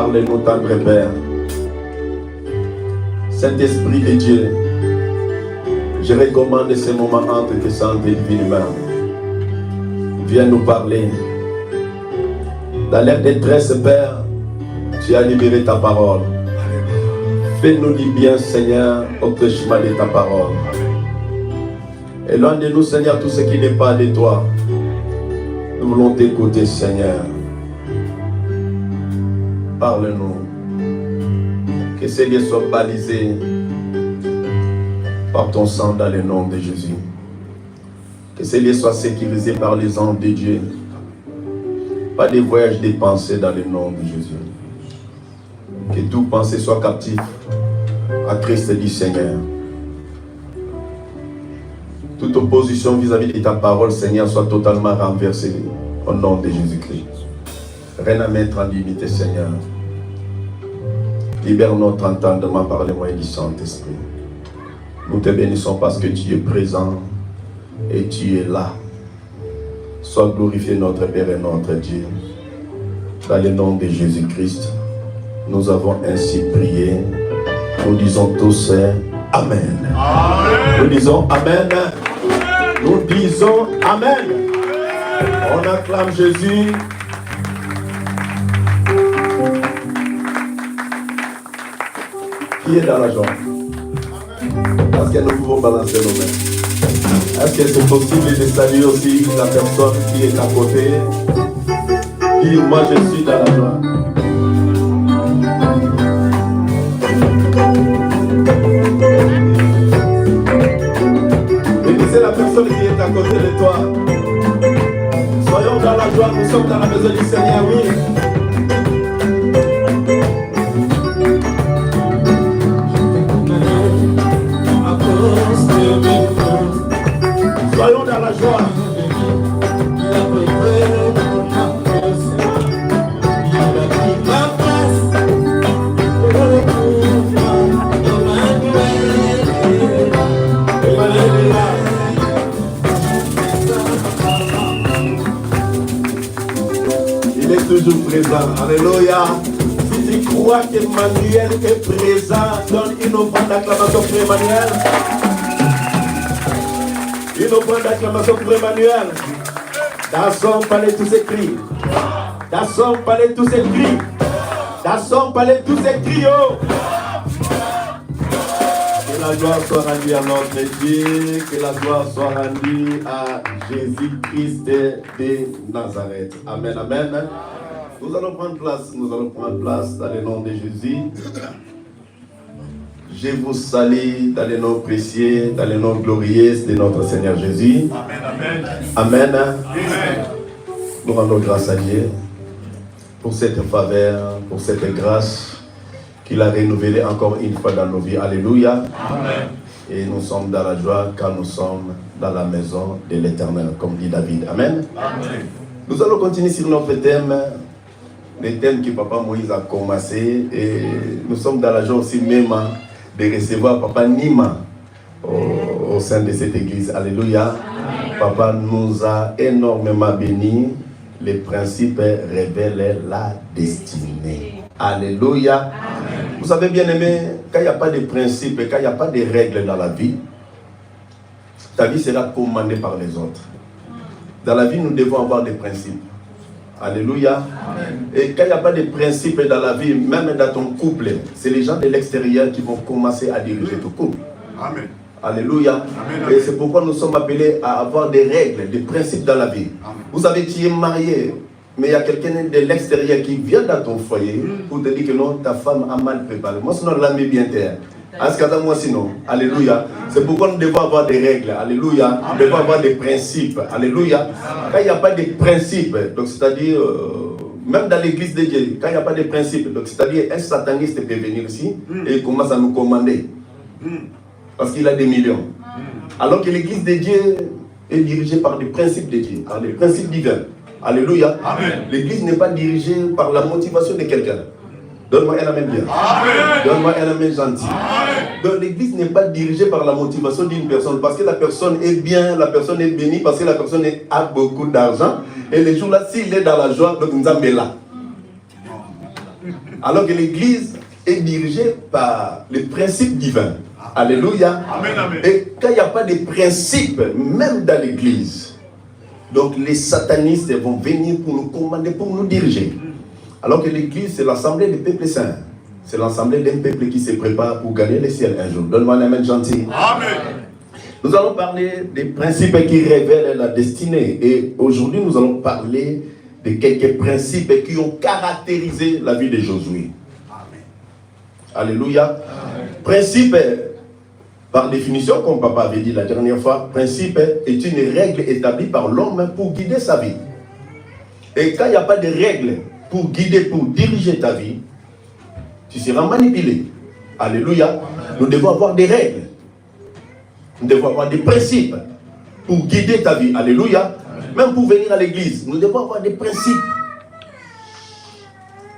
Parle-nous, tendre Père. Saint-Esprit de Dieu, je recommande ce moment entre tes saintes et divines mains. Viens nous parler. Dans l'air détresse, Père, tu as libéré ta parole. Fais-nous du bien, Seigneur, au chemin de ta parole. Éloigne de nous, Seigneur, tout ce qui n'est pas de toi. Nous voulons t'écouter, Seigneur. Parle-nous. Que ces lieux soient balisés par ton sang dans le nom de Jésus. Que ces lieux soient sécurisés par les anges de Dieu. Pas de voyage des pensées dans le nom de Jésus. Que tout pensée soit captif à Christ du Seigneur. Toute opposition vis-à-vis de ta parole, Seigneur, soit totalement renversée au nom de Jésus-Christ. Rien à mettre en limite, Seigneur. Libère notre entendement par les moyens du Saint-Esprit. Nous te bénissons parce que tu es présent et tu es là. Sois glorifié notre Père et notre Dieu. Dans le nom de Jésus-Christ, nous avons ainsi prié. Nous disons tous Amen. Amen. Nous disons Amen. Nous disons Amen. On acclame Jésus. Qui est dans la joie? Est-ce que nous pouvons balancer nos mains? Est-ce que c'est possible de saluer aussi la personne qui est à côté? Dis, moi je suis dans la joie. Et c'est la personne qui est à côté de toi. Soyons dans la joie, nous sommes dans la maison du Seigneur, oui. Soyons dans la joie. Il est toujours présent. Alléluia. Si tu crois qu'Emmanuel est présent, donne une offrande d'acclamation pour Emmanuel. Une offrande d'acclamation pour Emmanuel. Dans son palais tous ces cris. Dans son palais tous ces cris. Dans son palais tous ces cris. Oh. Que la gloire soit rendue à notre Dieu. Que la gloire soit rendue à Jésus-Christ de Nazareth. Amen, amen. Nous allons prendre place. Nous allons prendre place dans le nom de Jésus. Je vous salue dans le nom précieux, dans le nom glorieux de notre Seigneur Jésus. Amen, amen. Amen. Amen. Nous rendons grâce à Dieu pour cette faveur, pour cette grâce qu'il a renouvelée encore une fois dans nos vies. Alléluia. Amen. Et nous sommes dans la joie car nous sommes dans la maison de l'Éternel, comme dit David. Amen. Amen. Nous allons continuer sur notre thème, le thème que Papa Moïse a commencé. Et nous sommes dans la joie aussi même de recevoir Papa Nima au sein de cette église. Alléluia. Amen. Papa nous a énormément bénis. Les principes révèlent la destinée. Alléluia. Amen. Vous savez bien aimé, quand il n'y a pas de principes, quand il n'y a pas de règles dans la vie, ta vie sera commandée par les autres. Dans la vie, nous devons avoir des principes. Alléluia. Amen. Et quand il n'y a pas de principes dans la vie, même dans ton couple, c'est les gens de l'extérieur qui vont commencer à diriger ton couple. Amen. Alléluia. Amen. Et c'est pourquoi nous sommes appelés à avoir des règles, des principes dans la vie. Amen. Vous savez, tu es marié, mais il y a quelqu'un de l'extérieur qui vient dans ton foyer pour te dire que non, ta femme a mal préparé. Moi, sinon, l'ami bien terre. Moi sinon, alléluia. C'est pourquoi nous devons avoir des règles, alléluia. Nous devons avoir des principes, alléluia. Quand il n'y a pas de principes, donc c'est-à-dire, même dans l'église de Dieu, quand il n'y a pas de principes, donc c'est-à-dire, un sataniste peut venir ici et il commence à nous commander. Parce qu'il a des millions. Alors que l'église de Dieu est dirigée par des principes de Dieu, par des principes divins. Alléluia. L'église n'est pas dirigée par la motivation de quelqu'un. Donne-moi un amen bien. Donne-moi un amen gentil. Donc l'église n'est pas dirigée par la motivation d'une personne. Parce que la personne est bien, la personne est bénie, parce que la personne a beaucoup d'argent. Et les jours-là, s'il est dans la joie, donc nous sommes là. Alors que l'église est dirigée par les principes divins. Alléluia. Amen, amen. Et quand il n'y a pas de principes, même dans l'église, donc les satanistes vont venir pour nous commander, pour nous diriger. Alors que l'église, c'est l'assemblée des peuples saints. C'est l'assemblée d'un peuple qui se prépare pour gagner le ciel un jour. Donne-moi un amen gentil. Amen. Nous allons parler des principes qui révèlent la destinée. Et aujourd'hui, nous allons parler de quelques principes qui ont caractérisé la vie de Josué. Amen. Alléluia. Amen. Principe, par définition, comme papa avait dit la dernière fois, principe est une règle établie par l'homme pour guider sa vie. Et quand il n'y a pas de règle pour guider, pour diriger ta vie, tu seras manipulé. Alléluia. Amen. Nous devons avoir des règles. Nous devons avoir des principes pour guider ta vie. Alléluia. Amen. Même pour venir à l'église, nous devons avoir des principes.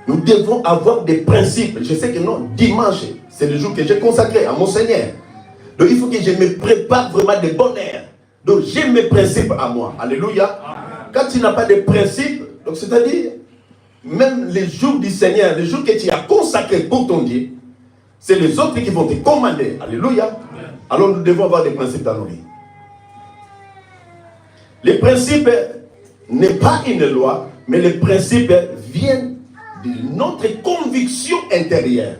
Nous devons avoir des principes. Je sais que non, dimanche, c'est le jour que j'ai consacré à mon Seigneur. Donc il faut que je me prépare vraiment de bonheur. Donc j'ai mes principes à moi. Alléluia. Amen. Quand tu n'as pas de principes, donc c'est-à-dire, même les jours du Seigneur, les jours que tu as consacrés pour ton Dieu, c'est les autres qui vont te commander. Alléluia. Amen. Alors nous devons avoir des principes dans nos vies. Les principes n'est pas une loi, mais les principes viennent de notre conviction intérieure.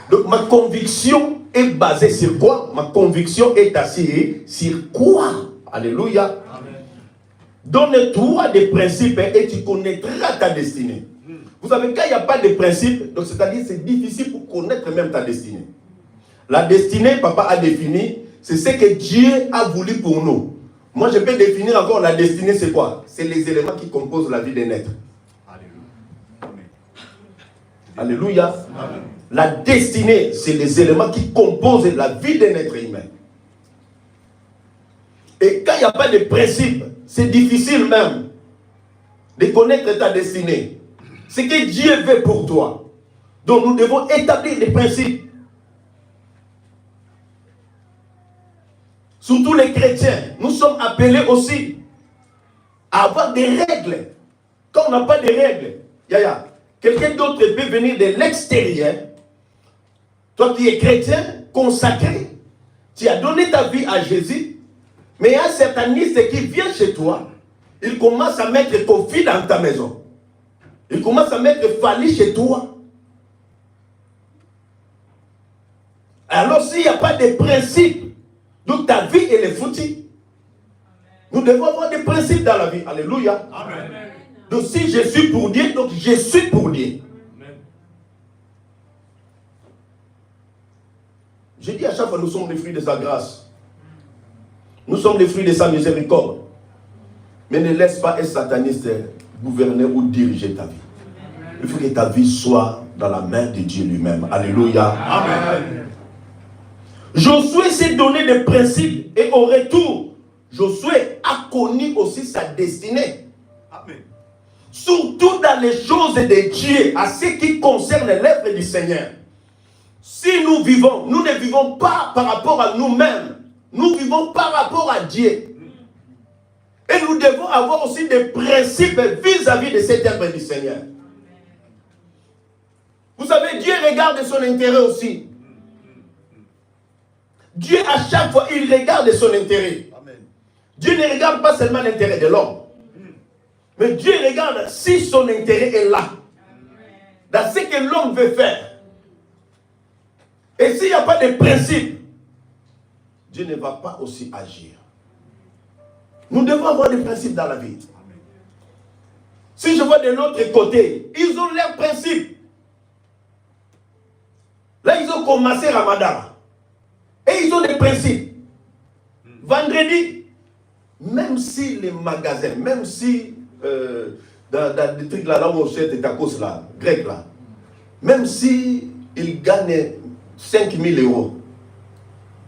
Donc ma conviction est basée sur quoi? Ma conviction est assise sur quoi? Alléluia. Amen. Donne-toi des principes et tu connaîtras ta destinée. Vous savez, quand il n'y a pas de principes, donc c'est-à-dire c'est difficile pour connaître même ta destinée. La destinée, papa a défini, c'est ce que Dieu a voulu pour nous. Moi, je peux définir encore la destinée, c'est quoi? C'est les éléments qui composent la vie d'un être. Alléluia. Amen. La destinée, c'est les éléments qui composent la vie d'un être humain. Et quand il n'y a pas de principe, c'est difficile même de connaître ta destinée. Ce que Dieu veut pour toi. Donc nous devons établir des principes. Surtout les chrétiens, nous sommes appelés aussi à avoir des règles. Quand on n'a pas de règles, quelqu'un d'autre peut venir de l'extérieur. Toi qui es chrétien, consacré, tu as donné ta vie à Jésus, mais il y a un sataniste qui vient chez toi, il commence à mettre Kofi dans ta maison. Il commence à mettre Fali chez toi. Alors s'il n'y a pas de principe, donc ta vie elle est foutue. Nous devons avoir des principes dans la vie. Alléluia. Amen. Donc si je suis pour Dieu, donc je suis pour Dieu. Amen. Je dis à chaque fois, nous sommes les fruits de sa grâce. Nous sommes les fruits de sa miséricorde. Mais ne laisse pas un sataniste gouverner ou diriger ta vie. Il faut que ta vie soit dans la main de Dieu lui-même. Alléluia. Amen. Josué s'est donné des principes et au retour, Josué a connu aussi sa destinée. Amen. Surtout dans les choses de Dieu, à ce qui concerne l'œuvre du Seigneur. Si nous vivons, nous ne vivons pas par rapport à nous-mêmes. Nous vivons par rapport à Dieu. Et nous devons avoir aussi des principes vis-à-vis de cette œuvre du Seigneur. Vous savez, Dieu regarde son intérêt aussi. Dieu, à chaque fois, il regarde son intérêt. Amen. Dieu ne regarde pas seulement l'intérêt de l'homme. Mais Dieu regarde si son intérêt est là. Dans ce que l'homme veut faire. Et s'il n'y a pas de principe, Dieu ne va pas aussi agir. Nous devons avoir des principes dans la vie. Amen. Si je vois de l'autre côté, ils ont leurs principes. Là, ils ont commencé Ramadan. Et ils ont des principes. Vendredi, même si les magasins, même si dans des trucs là où on achète des tacos là, grecs là, même si ils gagnent 5 000 euros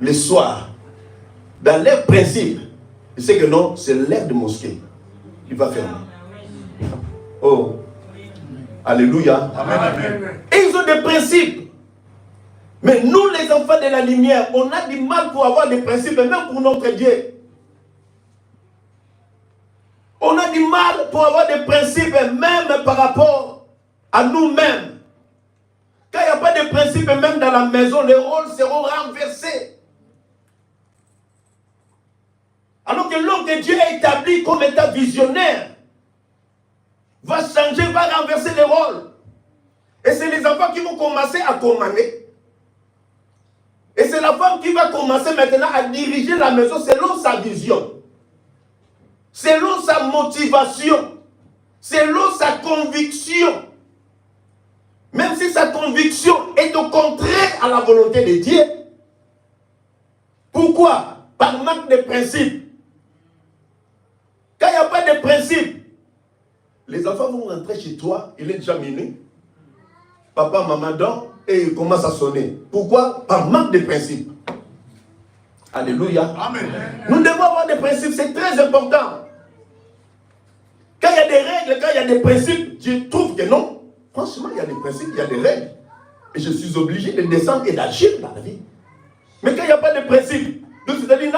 le soir, dans leurs principes, ils savent que non, c'est l'heure de mosquée. Il va fermer. Oh. Alléluia. Amen. Et ils ont des principes. Mais nous, les enfants de la lumière, on a du mal pour avoir des principes, même pour notre Dieu. On a du mal pour avoir des principes, même par rapport à nous-mêmes. Quand il n'y a pas de principe, même dans la maison, les rôles seront renversés. Alors que l'homme que Dieu a établi comme état visionnaire va changer, va renverser les rôles. Et c'est les enfants qui vont commencer à commander. Et c'est la femme qui va commencer maintenant à diriger la maison selon sa vision, selon sa motivation, selon sa conviction. Même si sa conviction est au contraire à la volonté de Dieu. Pourquoi? Par manque de principe. Quand il n'y a pas de principe, les enfants vont rentrer chez toi, il est déjà minuit. Papa, maman dort et il commence à sonner. Pourquoi? Par manque de principe. Alléluia. Amen. Nous devons avoir des principes, c'est très important. Quand il y a des règles, quand il y a des principes, Dieu trouve que non. Franchement, il y a des principes, il y a des règles. Et je suis obligé de descendre et d'agir dans la vie. Mais quand il n'y a pas de principe, c'est-à-dire,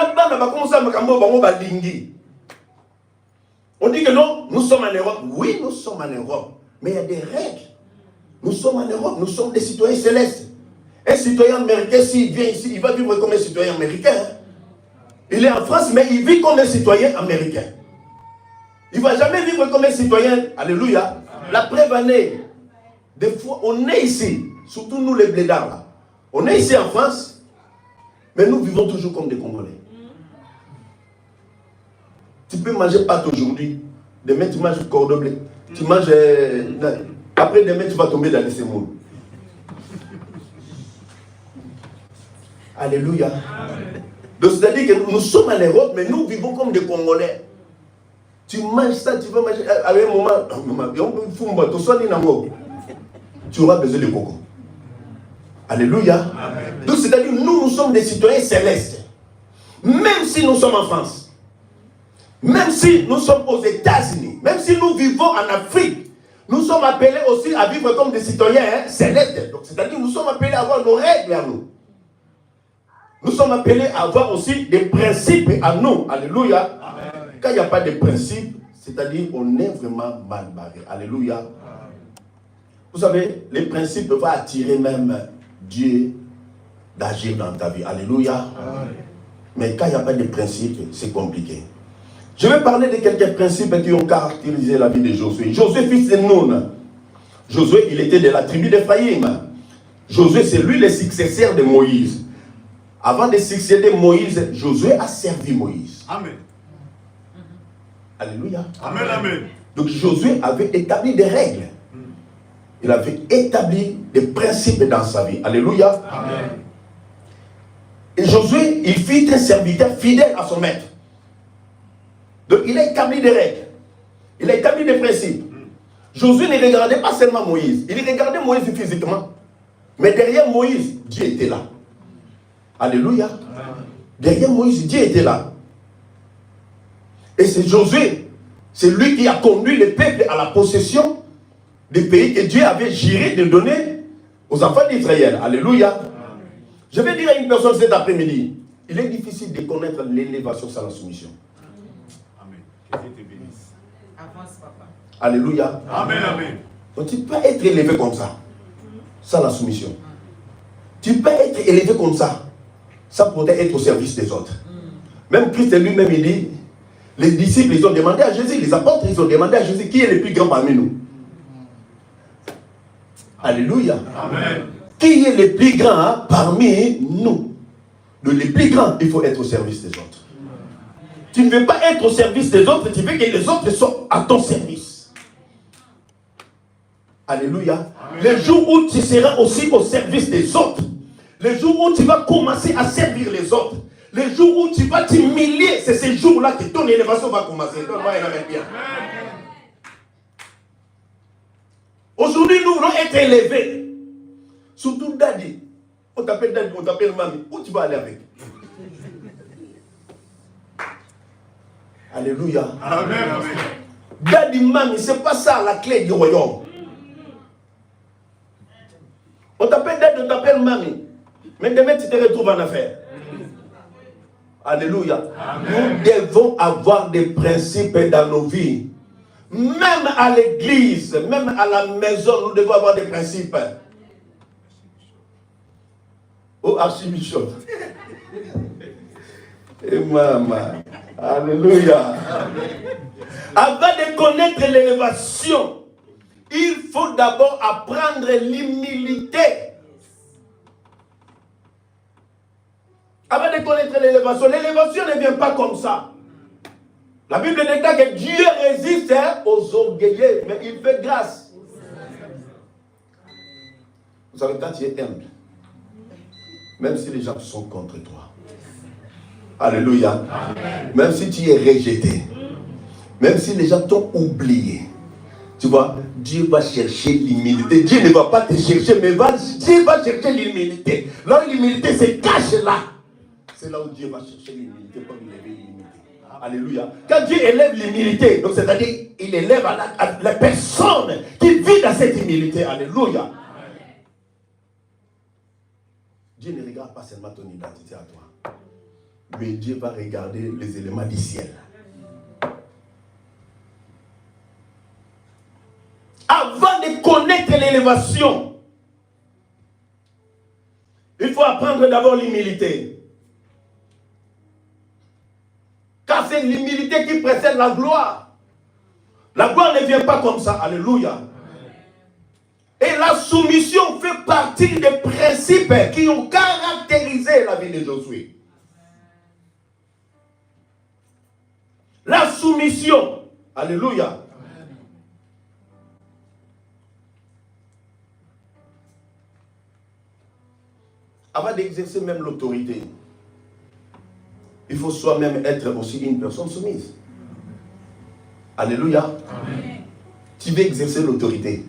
on dit que non, nous sommes en Europe. Oui, nous sommes en Europe. Mais il y a des règles. Nous sommes en Europe, nous sommes des citoyens célestes. Un citoyen américain, s'il vient ici, il va vivre comme un citoyen américain. Il est en France, mais il vit comme un citoyen américain. Il ne va jamais vivre comme un citoyen. Alléluia. La preuve en est. Des fois, on est ici, surtout nous les blédards là. On est ici en France, mais nous vivons toujours comme des Congolais. Tu peux manger pâte aujourd'hui, demain tu manges cordon bleu, tu manges... après demain tu vas tomber dans les sémoules. Alléluia. Donc c'est-à-dire que nous sommes en Europe, mais nous vivons comme des Congolais. Tu manges ça, tu vas manger... À un moment, tu auras besoin de coco. Alléluia. Amen. Donc c'est-à-dire nous sommes des citoyens célestes. Même si nous sommes en France, même si nous sommes aux États-Unis, même si nous vivons en Afrique, nous sommes appelés aussi à vivre comme des citoyens célestes. Donc c'est-à-dire nous sommes appelés à avoir nos règles à nous. Nous sommes appelés à avoir aussi des principes à nous. Alléluia. Amen. Quand il n'y a pas de principes, c'est-à-dire on est vraiment mal barré. Alléluia. Vous savez, les principes vont attirer même Dieu d'agir dans ta vie. Alléluia. Amen. Mais quand il n'y a pas de principes, c'est compliqué. Je vais parler de quelques principes qui ont caractérisé la vie de Josué. Josué, fils de Nun. Josué, il était de la tribu d'Ephraïm. Josué, c'est lui le successeur de Moïse. Avant de succéder Moïse, Josué a servi Moïse. Amen. Alléluia. Amen, amen. Donc Josué avait établi des règles. Il avait établi des principes dans sa vie. Alléluia. Amen. Et Josué, il fut un serviteur fidèle à son maître. Donc il a établi des règles. Il a établi des principes. Josué ne regardait pas seulement Moïse. Il regardait Moïse physiquement. Mais derrière Moïse, Dieu était là. Alléluia. Amen. Derrière Moïse, Dieu était là. Et c'est Josué, c'est lui qui a conduit le peuple à la possession des pays que Dieu avait juré de donner aux enfants d'Israël. Alléluia. Amen. Je vais dire à une personne cet après-midi, il est difficile de connaître l'élévation sans la soumission. Amen. Que Dieu te bénisse. Avance, papa. Alléluia. Amen, amen. Donc tu peux être élevé comme ça, sans la soumission. Tu peux être élevé comme ça, sans pour être au service des autres. Même Christ lui-même, il dit, les disciples, ils ont demandé à Jésus, les apôtres, ils ont demandé à Jésus, qui est le plus grand parmi nous? Alléluia. Amen. Qui est le plus grand parmi nous? Le plus grand, il faut être au service des autres. Tu ne veux pas être au service des autres, tu veux que les autres soient à ton service. Alléluia. Amen. Le jour où tu seras aussi au service des autres, le jour où tu vas commencer à servir les autres, le jour où tu vas t'humilier, c'est ce jour-là que ton élévation va commencer. Aujourd'hui, nous voulons être élevés. Surtout Daddy. On t'appelle Daddy, on t'appelle Mamie. Où tu vas aller avec? Alléluia. Amen. Daddy, Mamie, c'est pas ça la clé du royaume. On t'appelle Daddy, on t'appelle Mamie. Mais demain, tu te retrouves en affaire. Alléluia. Amen. Nous devons avoir des principes dans nos vies. Même à l'église, même à la maison, nous devons avoir des principes. au archibishop. Et maman, alléluia. Avant de connaître l'élévation, il faut d'abord apprendre l'humilité. Avant de connaître l'élévation ne vient pas comme ça. La Bible déclare que Dieu résiste aux orgueilleux, mais il fait grâce. Vous savez, quand tu es humble, même si les gens sont contre toi, alléluia, même si tu es rejeté, même si les gens t'ont oublié, tu vois, Dieu va chercher l'humilité. Dieu ne va pas te chercher, mais Dieu va chercher l'humilité. Là où l'humilité se cache là, c'est là où Dieu va chercher l'humilité pour élever l'humilité. Alléluia. Quand Dieu élève l'humilité, donc c'est-à-dire il élève à la personne qui vit dans cette humilité. Alléluia. Dieu ne regarde pas seulement ton identité à toi, mais Dieu va regarder les éléments du ciel. Avant de connaître l'élévation, il faut apprendre d'abord l'humilité. Car c'est l'humilité qui précède la gloire. La gloire ne vient pas comme ça. Alléluia. Et la soumission fait partie des principes qui ont caractérisé la vie de Josué. La soumission. Alléluia. Avant d'exercer même l'autorité, il faut soi-même être aussi une personne soumise. Alléluia. Amen. Tu veux exercer l'autorité.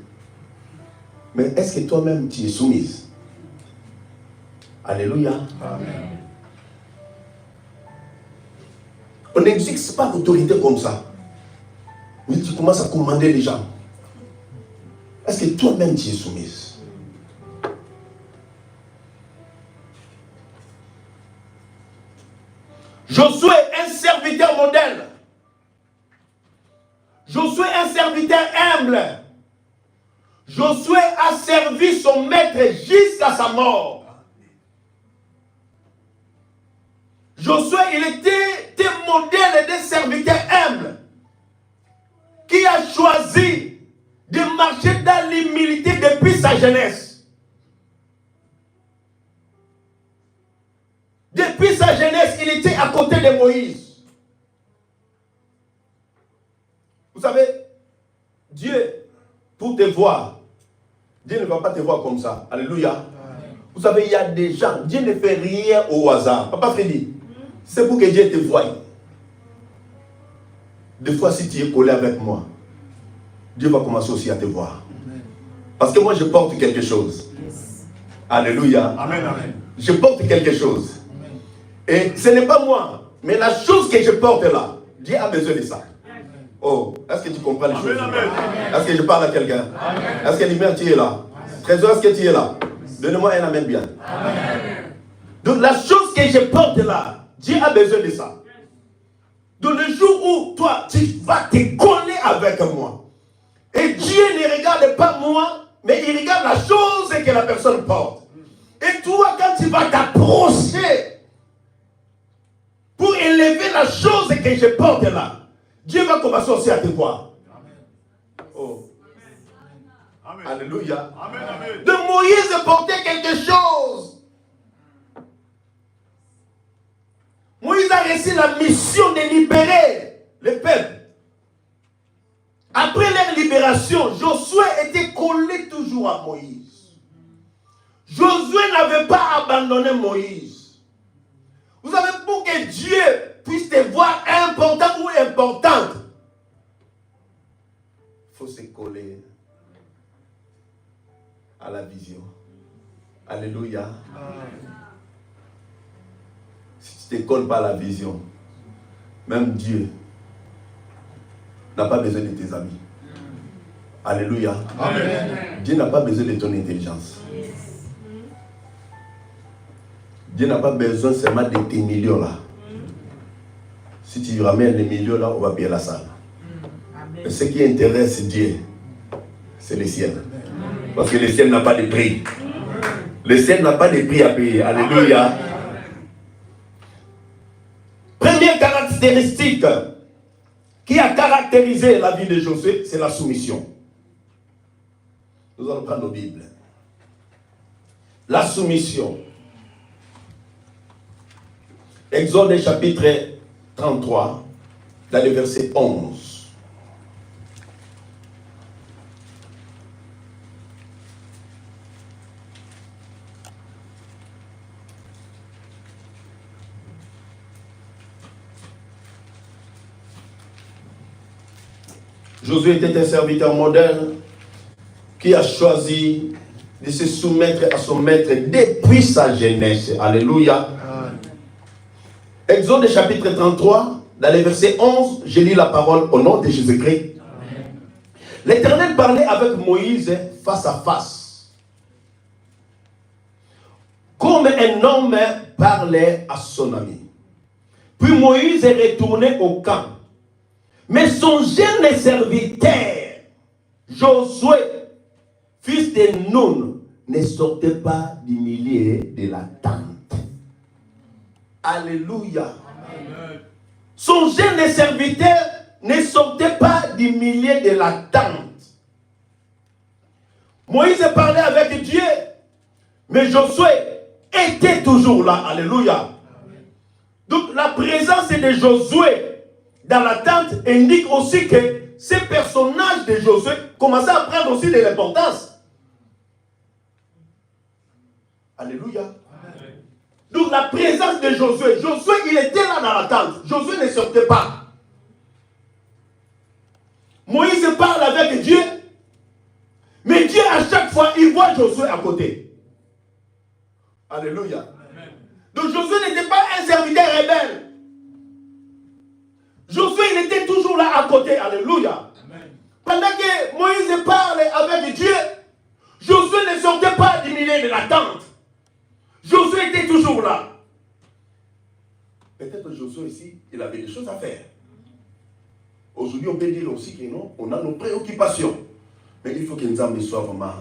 Mais est-ce que toi-même tu es soumise? Alléluia. Amen. On n'exerce pas l'autorité comme ça. Mais tu commences à commander les gens. Est-ce que toi-même tu es soumise? Josué, un serviteur modèle. Josué, un serviteur humble. Josué a servi son maître jusqu'à sa mort. Josué, il était un modèle de serviteur humble qui a choisi de marcher dans l'humilité depuis sa jeunesse. Depuis sa jeunesse, il était à côté de Moïse. Vous savez, Dieu, pour te voir, Dieu ne va pas te voir comme ça. Alléluia. Vous savez, il y a des gens, Dieu ne fait rien au hasard. Papa Freddy, c'est pour que Dieu te voie. Des fois, si tu es collé avec moi, Dieu va commencer aussi à te voir. Parce que moi, je porte quelque chose. Alléluia. Amen, amen. Je porte quelque chose. Et ce n'est pas moi, mais la chose que je porte là, Dieu a besoin de ça. Oh, est-ce que tu comprends les choses? Est-ce que je parle à quelqu'un? Est-ce que l'imam, tu es là? Trésor, est-ce que tu es là? Donne-moi un amen bien. Amen. Donc la chose que je porte là, Dieu a besoin de ça. Donc le jour où toi, tu vas te coller avec moi, et Dieu ne regarde pas moi, mais il regarde la chose que la personne porte. Et toi, quand tu vas t'approcher pour élever la chose que je porte là, Dieu va commencer aussi à te voir. Oh. Amen. Alléluia. Amen, amen. De Moïse portait quelque chose. Moïse a reçu la mission de libérer le peuple. Après leur libération, Josué était collé toujours à Moïse. Josué n'avait pas abandonné Moïse. Vous savez, pour que Dieu puisse te voir important ou importante, il faut se coller à la vision. Alléluia. Si tu ne te colles pas à la vision, même Dieu n'a pas besoin de tes amis. Alléluia. Amen. Dieu n'a pas besoin de ton intelligence. Dieu n'a pas besoin seulement de tes millions là. Si tu ramènes les millions là, on va payer la salle. Mais ce qui intéresse Dieu, c'est le ciel. Parce que le ciel n'a pas de prix. Le ciel n'a pas de prix à payer. Alléluia. Première caractéristique qui a caractérisé la vie de Josué, c'est la soumission. Nous allons prendre nos Bibles. La soumission. Exode chapitre 33, dans le verset 11. Josué était un serviteur modèle qui a choisi de se soumettre à son maître depuis sa jeunesse. Alléluia. Exode chapitre 33, dans le verset 11, je lis la parole au nom de Jésus-Christ. L'Éternel parlait avec Moïse face à face, comme un homme parlait à son ami. Puis Moïse est retourné au camp. Mais son jeune serviteur, Josué, fils de Nun, ne sortait pas du milieu de la tente. Alléluia. Amen. Son jeune serviteur ne sortait pas du milieu de la tente. Moïse parlait avec Dieu, mais Josué était toujours là. Alléluia. Amen. Donc la présence de Josué dans la tente indique aussi que ce personnage de Josué commençait à prendre aussi de l'importance. Alléluia. Amen. Donc la présence de Josué, Josué il était là dans la tente. Josué ne sortait pas. Moïse parle avec Dieu, mais Dieu à chaque fois il voit Josué à côté. Alléluia. Amen. Donc Josué n'était pas un serviteur rebelle. Josué, il était toujours là à côté. Alléluia. Amen. Pendant que Moïse parlait avec Dieu, Josué ne sortait pas du milieu de la tente. Josué était toujours là. Peut-être que Josué ici, il avait des choses à faire. Aujourd'hui, on peut dire aussi que non, on a nos préoccupations. Mais il faut que Nzambe soit vraiment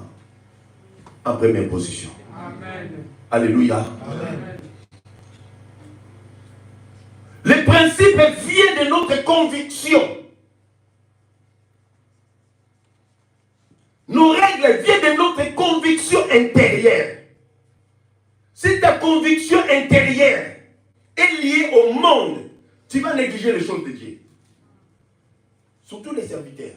en première position. Amen. Alléluia. Amen. Le principe vient de notre conviction. Nos règles viennent de notre conviction intérieure. Si ta conviction intérieure est liée au monde, tu vas négliger les choses de Dieu. Surtout les serviteurs,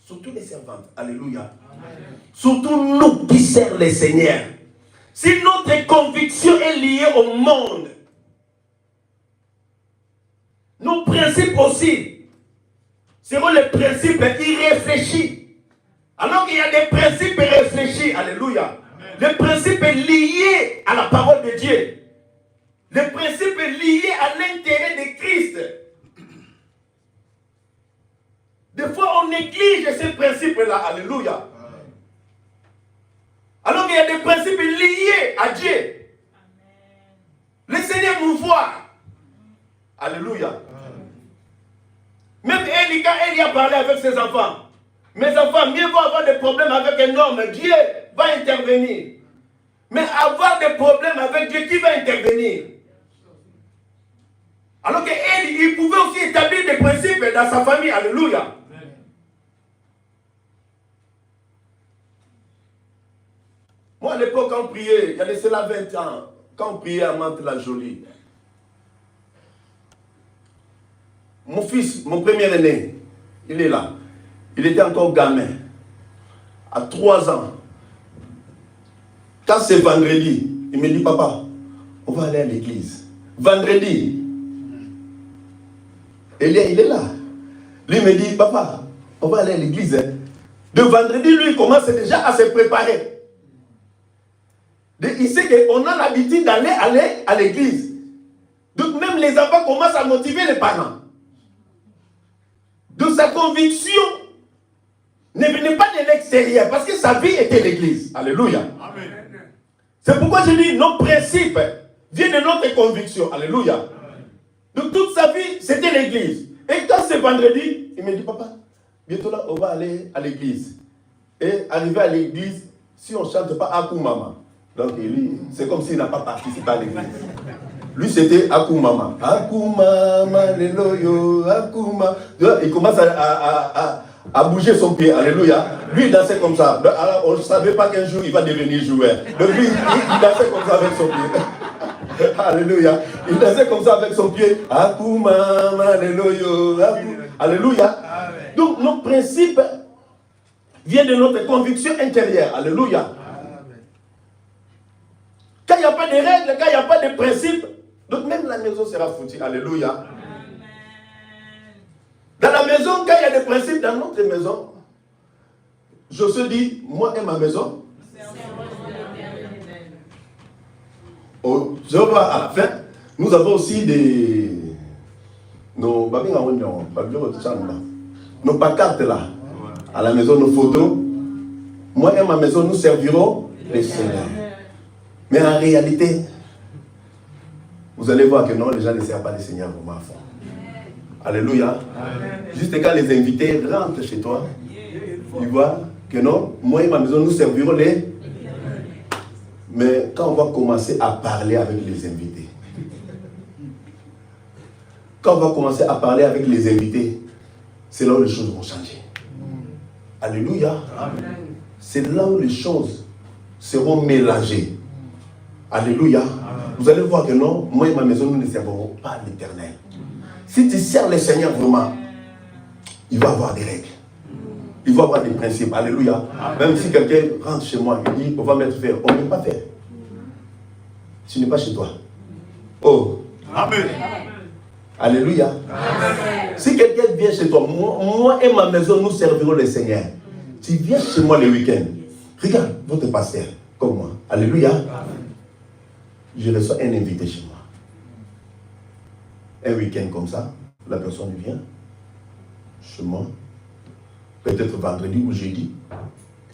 surtout les servantes. Alléluia. Amen. Surtout nous qui servons le Seigneur. Si notre conviction est liée au monde, nos principes aussi seront les principes irréfléchis. Alors qu'il y a des principes réfléchis. Alléluia. Des principes liés à la parole de Dieu. Des principes liés à l'intérêt de Christ. Des fois, on néglige ces principes-là. Alléluia. Alors qu'il y a des principes liés à Dieu. Le Seigneur nous voit. Alléluia. Même Élie, quand Élie a parlé avec ses enfants, mes enfants, mieux vaut avoir des problèmes avec un homme, Dieu va intervenir. Mais avoir des problèmes avec Dieu, qui va intervenir? Alors que Élie, il pouvait aussi établir des principes dans sa famille. Alléluia. Moi, à l'époque, quand on priait, il y a de cela 20 ans, quand on priait à Mantes-la-Jolie, mon fils, mon premier aîné, il est là. Il était encore gamin, à 3 ans. Quand c'est vendredi, il me dit, papa, on va aller à l'église. Vendredi, il est là. Lui me dit, papa, on va aller à l'église. De vendredi, lui, il commence déjà à se préparer. Il sait qu'on a l'habitude d'aller à l'église. Donc même les enfants commencent à motiver les parents. Donc sa conviction ne venait pas de l'extérieur, parce que sa vie était l'église. Alléluia. Amen. C'est pourquoi je dis, nos principes viennent de notre conviction. Alléluia. Amen. Donc toute sa vie, c'était l'église. Et quand c'est vendredi, il me dit, papa, bientôt là, on va aller à l'église. Et arriver à l'église, si on ne chante pas Akou Mama, Donc lui, c'est comme s'il n'a pas participé à l'église. Lui, c'était Akumama. Akumama, alléluia, Akuma. Il commence à bouger son pied, alléluia. Lui, il dansait comme ça. Alors, on ne savait pas qu'un jour, il va devenir joueur. Donc lui, il dansait comme ça avec son pied. Alléluia. Il dansait comme ça avec son pied. Akumama, alléluia. Alléluia. Donc, nos principes viennent de notre conviction intérieure. Alléluia. Quand il n'y a pas de règles, quand il n'y a pas de principes, donc même la maison sera foutue. Alléluia. Dans la maison, quand il y a des principes dans notre maison, Josué dit, moi et ma maison, je vois à la fin, nous avons aussi nos pancartes là, à la maison, nos photos. Moi et ma maison, nous servirons les Seigneurs. Mais en réalité, vous allez voir que non, les gens ne servent pas les Seigneurs vraiment à fond. Alléluia. Juste quand les invités rentrent chez toi, ils voient que non, moi et ma maison, nous servirons les... Mais quand on va commencer à parler avec les invités, quand on va commencer à parler avec les invités, c'est là où les choses vont changer. Alléluia. C'est là où les choses seront mélangées. Alléluia. Vous allez voir que non, moi et ma maison, nous ne servirons pas l'Éternel. Si tu sers le Seigneur vraiment, il va avoir des règles. Il va avoir des principes. Alléluia. Même si quelqu'un rentre chez moi et dit, on va mettre faire, on ne peut pas faire. Tu n'es pas chez toi. Oh. Amen. Alléluia. Amen. Si quelqu'un vient chez toi, moi et ma maison, nous servirons le Seigneur. Tu viens chez moi le week-end. Regarde votre pasteur, comme moi. Alléluia. Amen. Je reçois un invité chez moi. Un week-end comme ça, la personne vient chez moi. Peut-être vendredi ou jeudi,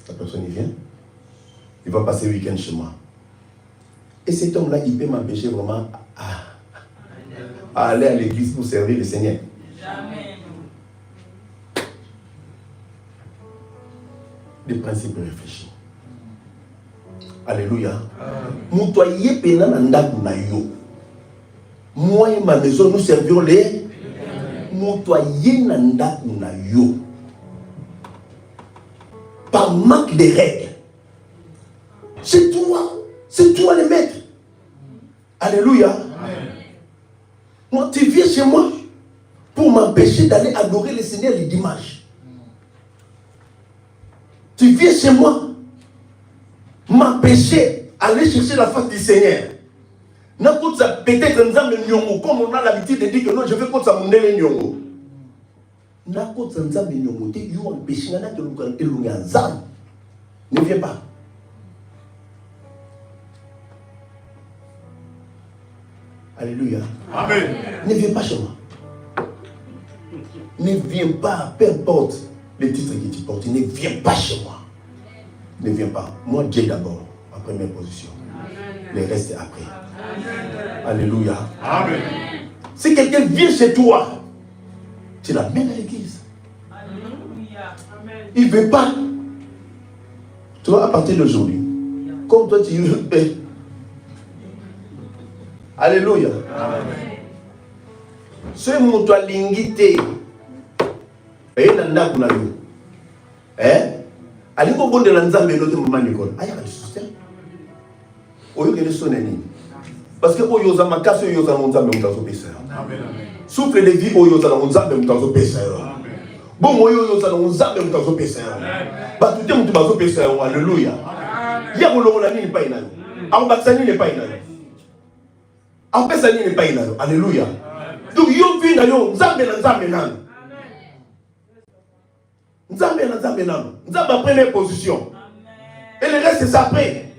la personne vient. Il va passer le week-end chez moi. Et cet homme-là, il peut m'empêcher vraiment à aller à l'église pour servir le Seigneur. Jamais. Des principes réfléchis. Alléluia. Moutoyer penananda kunayo. Moi et ma maison, nous servirons les moutoyer nanda kunayo. Par manque de règles. C'est toi le maître. Alléluia. Amen. Moi, tu viens chez moi pour m'empêcher d'aller adorer le Seigneur le dimanche. Tu viens chez moi m'empêcher d'aller chercher la face du Seigneur. Peut-être comme on a l'habitude de dire que non, je veux que ça me donne nyongo. Ne viens pas. Alléluia. Amen. Ne viens pas chez moi. Ne viens pas, peu importe les titres que tu portes, ne viens pas chez moi. Ne viens pas. Moi, Dieu d'abord, en première position. Le reste après. Amen. Alléluia. Amen. Si quelqu'un vient chez toi, tu l'amènes à l'église. Alléluia. Amen. Il ne veut pas. Tu vois, à partir d'aujourd'hui, comme toi tu veux. Alléluia. Amen. Ce mot toi lingité. Et nanda kuna yo. Aliko bonde la nzambe lote mama Nicole. Aya ka système. Oyo ke soneni. Parce que oyo za makaso oyo za nzambe mutazo pesa. Amen. Souffle de vie oyo za nzambe mutazo pesa. Amen. Bon oyo za nzambe mutazo pesa. Amen. Ba tout mutu bazo pesa. Alléluia. Amen. Ya kolongola nini pa inayo. Ambatsani ne pa inayo. Ampesani ne pa inayo. Alléluia. Donc yo vi na yo nzambe na nzambe nano. Nzambe na nzambe nano. Nzambe a première position. Et le reste c'est après.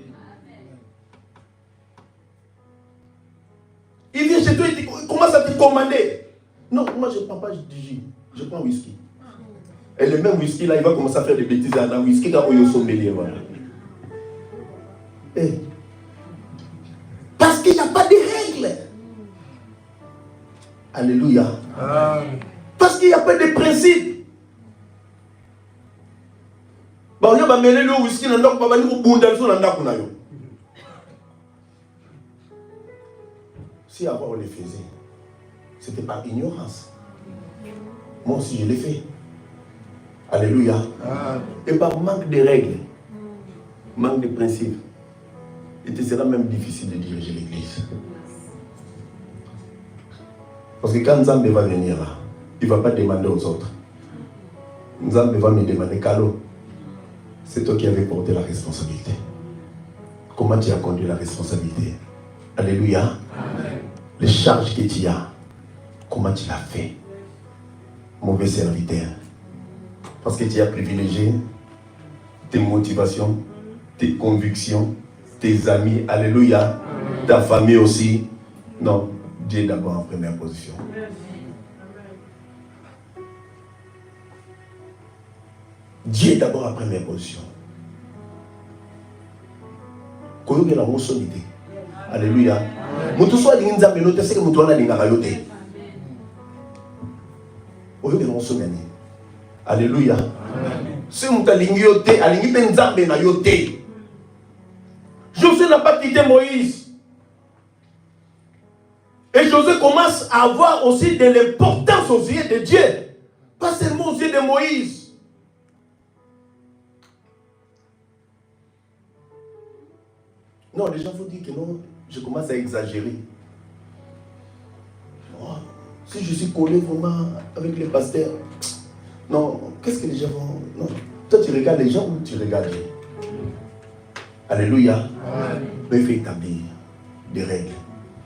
Il vient chez toi et il commence à te commander. Non, moi je ne prends pas du jus, je prends whisky. Et le même whisky là, il va commencer à faire des bêtises dans le whisky quand on est au sommelier. Parce qu'il n'y a pas de règles. Alléluia. Parce qu'il n'y a pas de principe. Bah on va mêler le whisky dans le bunda sur la ndako na yo. Si avant on les faisait, c'était par ignorance. Moi aussi, je l'ai fait. Alléluia. Et par manque de règles, manque de principes, il te sera même difficile de diriger l'église. Parce que quand Nzambe va venir là, il ne va pas demander aux autres. Nzambe va me demander, Kalo, c'est toi qui avais porté la responsabilité. Comment tu as conduit la responsabilité? Alléluia. Amen. Les charges que tu as, comment tu l'as fait? Mauvais serviteur. Parce que tu as privilégié tes motivations, tes convictions, tes amis, alléluia, ta famille aussi. Non, Dieu est d'abord en première position. Dieu est d'abord en première position. Alléluia. Alléluia. Si vous avez yoté, Josué n'a pas quitté Moïse. Et Josué commence à avoir aussi de l'importance aux yeux de Dieu. Pas seulement aux yeux de Moïse. Non, les gens vous disent que non, je commence à exagérer. Oh, si je suis collé vraiment avec les pasteurs, non, qu'est-ce que les gens vont... Non, toi tu regardes les gens ou tu regardes Dieu? Alléluia. Mais il faut établir des règles,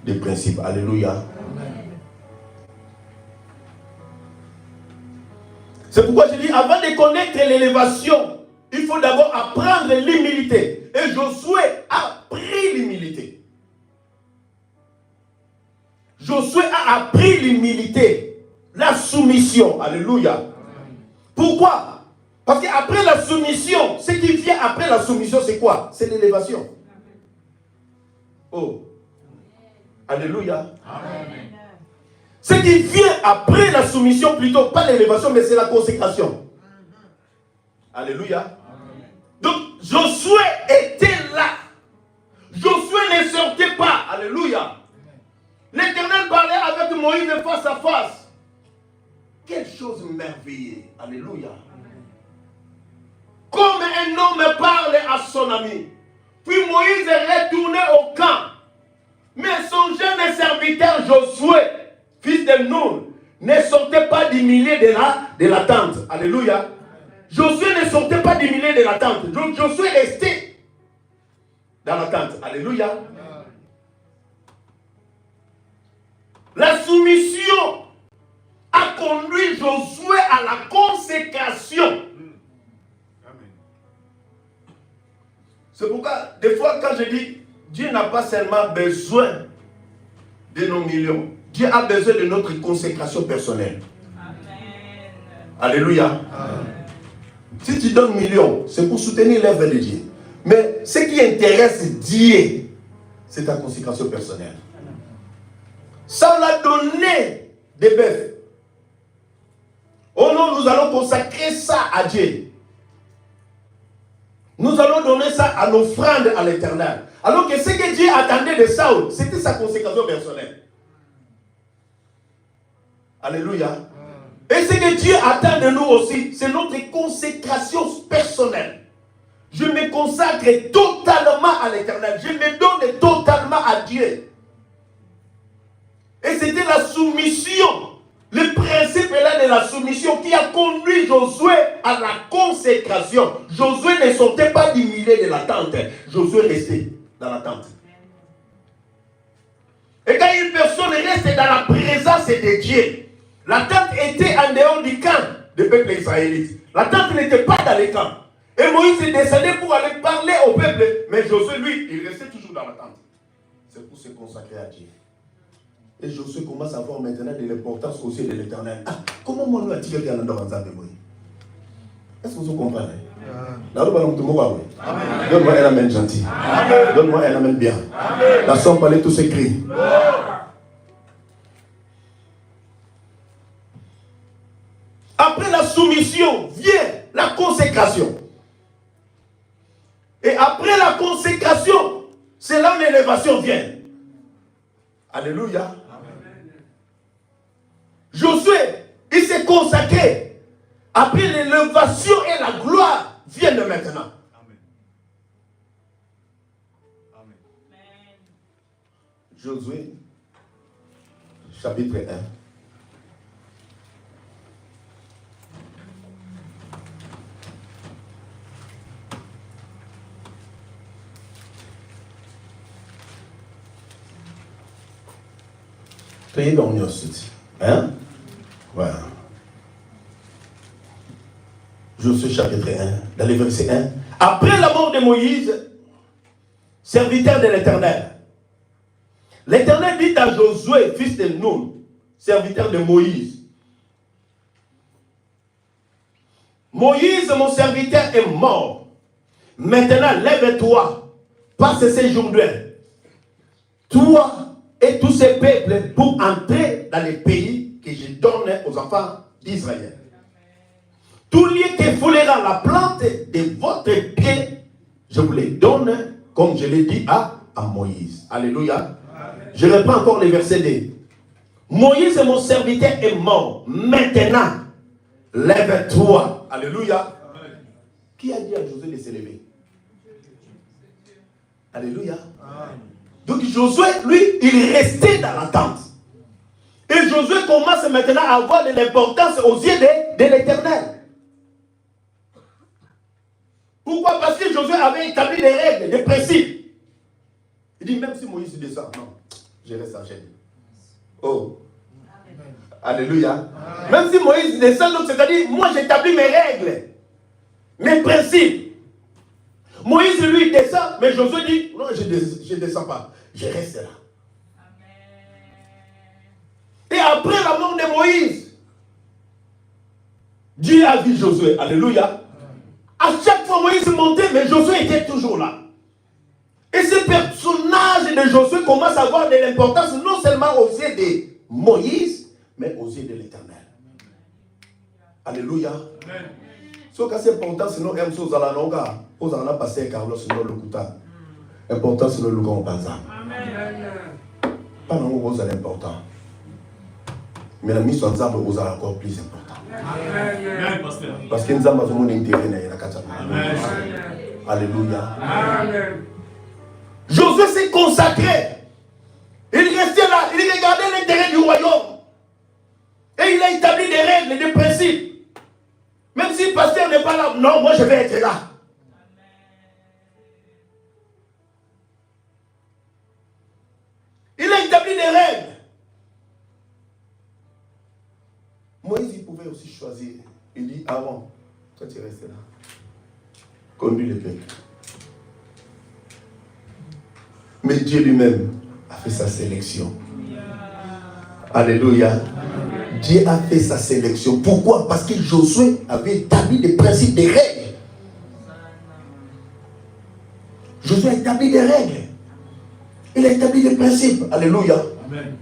des principes. Alléluia. Amen. C'est pourquoi je dis, avant de connaître l'élévation, il faut d'abord apprendre l'humilité. Et Josué a appris l'humilité. Josué a appris l'humilité, la soumission. Alléluia. Pourquoi? Parce qu'après la soumission, ce qui vient après la soumission, c'est quoi? C'est l'élévation. Oh. Alléluia. Amen. Ce qui vient après la soumission, plutôt pas l'élévation, mais c'est la consécration. Alléluia. Amen. Donc Josué était là. Josué ne sortait pas. Alléluia. L'Éternel parlait avec Moïse face à face. Quelle chose merveilleuse. Alléluia. Comme un homme parle à son ami. Puis Moïse est retourné au camp. Mais son jeune serviteur Josué, fils de Nun, ne sortait pas du milieu de la tente. Alléluia. Josué ne sortait pas du milieu de la tente. Donc Josué restait dans la tente. Alléluia. La soumission a conduit Josué à la consécration. C'est pourquoi, des fois, quand je dis, Dieu n'a pas seulement besoin de nos millions. Dieu a besoin de notre consécration personnelle. Amen. Alléluia. Amen. Si tu donnes millions, c'est pour soutenir l'œuvre de Dieu. Mais ce qui intéresse Dieu, c'est ta consécration personnelle. Ça, on a donné des bœufs. Oh non, nous allons consacrer ça à Dieu. Nous allons donner ça à l'offrande à l'Éternel. Alors que ce que Dieu attendait de Saül, c'était sa consécration personnelle. Alléluia. Et ce que Dieu attend de nous aussi, c'est notre consécration personnelle. Je me consacre totalement à l'Éternel. Je me donne totalement à Dieu. Et c'était la soumission, le principe là de la soumission qui a conduit Josué à la consécration. Josué ne sortait pas du milieu de la tente. Josué restait dans la tente. Et quand une personne reste dans la présence de Dieu, la tente était en dehors du camp du peuple israélite. La tente n'était pas dans le camp. Et Moïse descendait pour aller parler au peuple. Mais Josué, lui, il restait toujours dans la tente. C'est pour se consacrer à Dieu. Et Josué commence à voir maintenant de l'importance aussi de l'Éternel. Ah, comment moi a-t-il été en Nzambe? Est-ce que vous comprenez? Donne-moi un amen gentil. Donne-moi un amen bien. La somme parlait tous ces cris. Après la soumission vient la consécration. Et après la consécration, c'est là où l'élévation vient. Alléluia. Josué, il s'est consacré. Après l'élévation et la gloire viennent maintenant. Amen. Josué, chapitre 1. Soyez dans l'union ensuite. Hein? Voilà. Josué chapitre 1, dans le verset 1. Après la mort de Moïse, serviteur de l'Éternel, l'Éternel dit à Josué, fils de Nun, serviteur de Moïse, Moïse, mon serviteur, est mort. Maintenant, lève-toi, passe ces jours-là, toi et tous ces peuples, pour entrer dans les pays que je donne aux enfants d'Israël. Tout lieu qui foulera la plante de votre pied, je vous les donne, comme je l'ai dit à Moïse. Alléluia. Amen. Je reprends encore les versets 2. Moïse, mon serviteur, est mort. Maintenant, lève-toi. Alléluia. Amen. Qui a dit à Josué de se lever? Alléluia. Amen. Donc Josué, lui, il restait dans la tente. Et Josué commence maintenant à avoir de l'importance aux yeux de l'Éternel. Pourquoi? Parce que Josué avait établi des règles, des principes. Il dit, même si Moïse descend, non, je reste en chaîne. Oh. Amen. Alléluia. Amen. Même si Moïse descend, donc c'est-à-dire, moi j'établis mes règles, mes principes. Moïse lui descend, mais Josué dit, non, je ne descends pas, je reste là. Amen. Et après la mort de Moïse, Dieu a vu Josué. Alléluia. À chaque fois Moïse montait, mais Josué était toujours là. Et ce personnage de Josué commence à avoir de l'importance, non seulement aux yeux de Moïse, mais aux yeux de l'Éternel. Alléluia. Amen. Ce qui est important, c'est nous aimons aux alanonga, aux alana passer Carlos, nous le kuta. Important, c'est nous le compensa. Pas nous aux l'important. Mais la mission de aux encore plus important. Amen. Parce que nous avons un intérêt dans la kata. Alléluia. Amen. Josué s'est consacré. Il restait là, il regardait l'intérêt du royaume. Et il a établi des règles, des principes. Même si le pasteur n'est pas là, non, moi je vais être là. Il a établi des règles. Moïse, il pouvait aussi choisir. Il dit, Aaron, toi tu restes là. Conduis le peuple. Mais Dieu lui-même a fait sa sélection. Alléluia. Dieu a fait sa sélection. Pourquoi? Parce que Josué avait établi des principes, des règles. Josué a établi des règles. Il a établi des principes. Alléluia. Amen.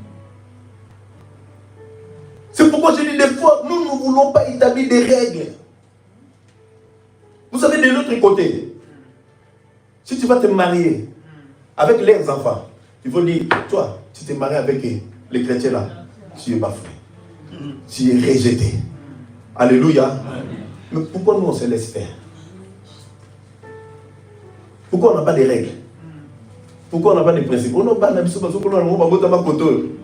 C'est pourquoi je dis des fois, nous ne voulons pas établir des règles. Vous savez, de l'autre côté, si tu vas te marier avec leurs enfants, il faut dire, toi, tu t'es marié avec les chrétiens là, tu es bafoué. Tu es rejeté. Alléluia. Mais pourquoi nous on se laisse faire? Pourquoi on n'a pas de règles? Pourquoi on n'a pas de principes? On n'a pas de principes parce qu'on n'a pas de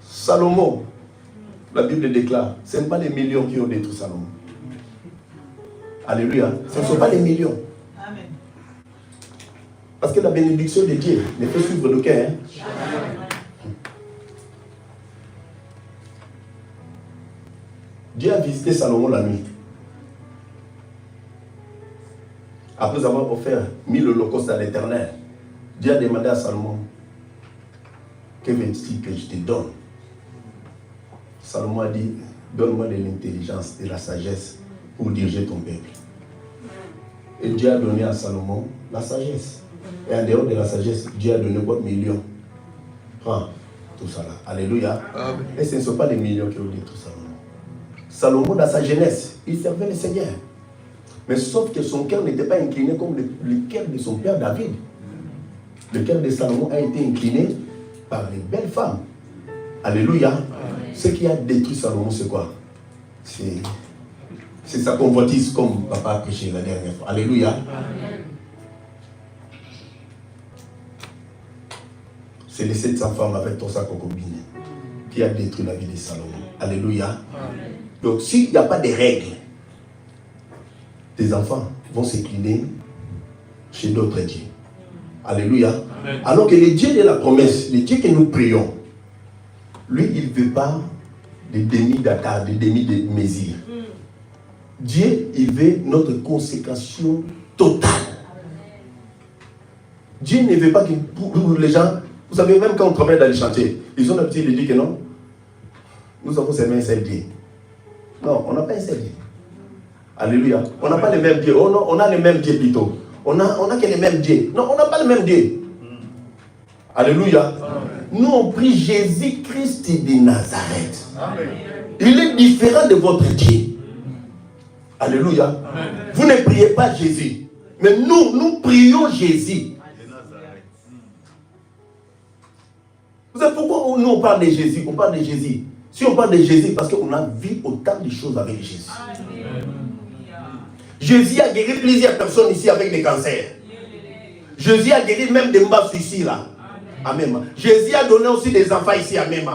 Salomon, la Bible déclare, ce n'est pas les millions qui ont détruit Salomon. Alléluia. Ce ne sont pas les millions. Amen. Parce que la bénédiction de Dieu ne fait suivre le cœur. Dieu a visité Salomon la nuit. Après avoir offert 1000 holocaustes à l'Éternel, Dieu a demandé à Salomon, que veux-tu que je te donne? Salomon a dit, donne-moi de l'intelligence et de la sagesse pour diriger ton peuple. Et Dieu a donné à Salomon la sagesse. Et en dehors de la sagesse, Dieu a donné quoi? Millions. Prends tout ça là. Alléluia. Amen. Et ce ne sont pas les millions qui ont dit tout Salomon. Salomon, dans sa jeunesse, il servait le Seigneur. Mais sauf que son cœur n'était pas incliné comme le cœur de son père David. Le cœur de Salomon a été incliné par les belles femmes. Alléluia. Ce qui a détruit Salomon, c'est quoi? C'est sa convoitise, comme papa a prêché la dernière fois. Alléluia. C'est les 700 femmes avec ton sac concubine qui a détruit la vie de Salomon. Alléluia. Donc, s'il n'y a pas de règles, tes enfants vont s'incliner chez d'autres dieux. Alléluia. Amen. Alors que le Dieu de la promesse, le Dieu que nous prions, lui, il ne veut pas des demi-dakar, des demi-mesures. Dieu, il veut notre consécration totale. Dieu ne veut pas que pour les gens, vous savez, même quand on travaille dans les chantiers, ils ont l'habitude de dire que non, nous avons seulement un seul Dieu. Non, on n'a pas un seul Dieu. Alléluia. On n'a pas les mêmes dieux. Oh non, on a les mêmes dieux plutôt. On a que les mêmes dieux. Non, on n'a pas les mêmes dieux. Alléluia. Nous, on prie Jésus-Christ de Nazareth. Amen. Il est différent de votre Dieu. Alléluia. Amen. Vous ne priez pas Jésus. Mais nous prions Jésus. Vous savez pourquoi nous on parle de Jésus? On parle de Jésus. Si on parle de Jésus, parce qu'on a vu autant de choses avec Jésus. Amen. Jésus a guéri plusieurs personnes ici avec des cancers. Jésus a guéri même des mbas ici là. Amen. Jésus a donné aussi des enfants ici. Amen.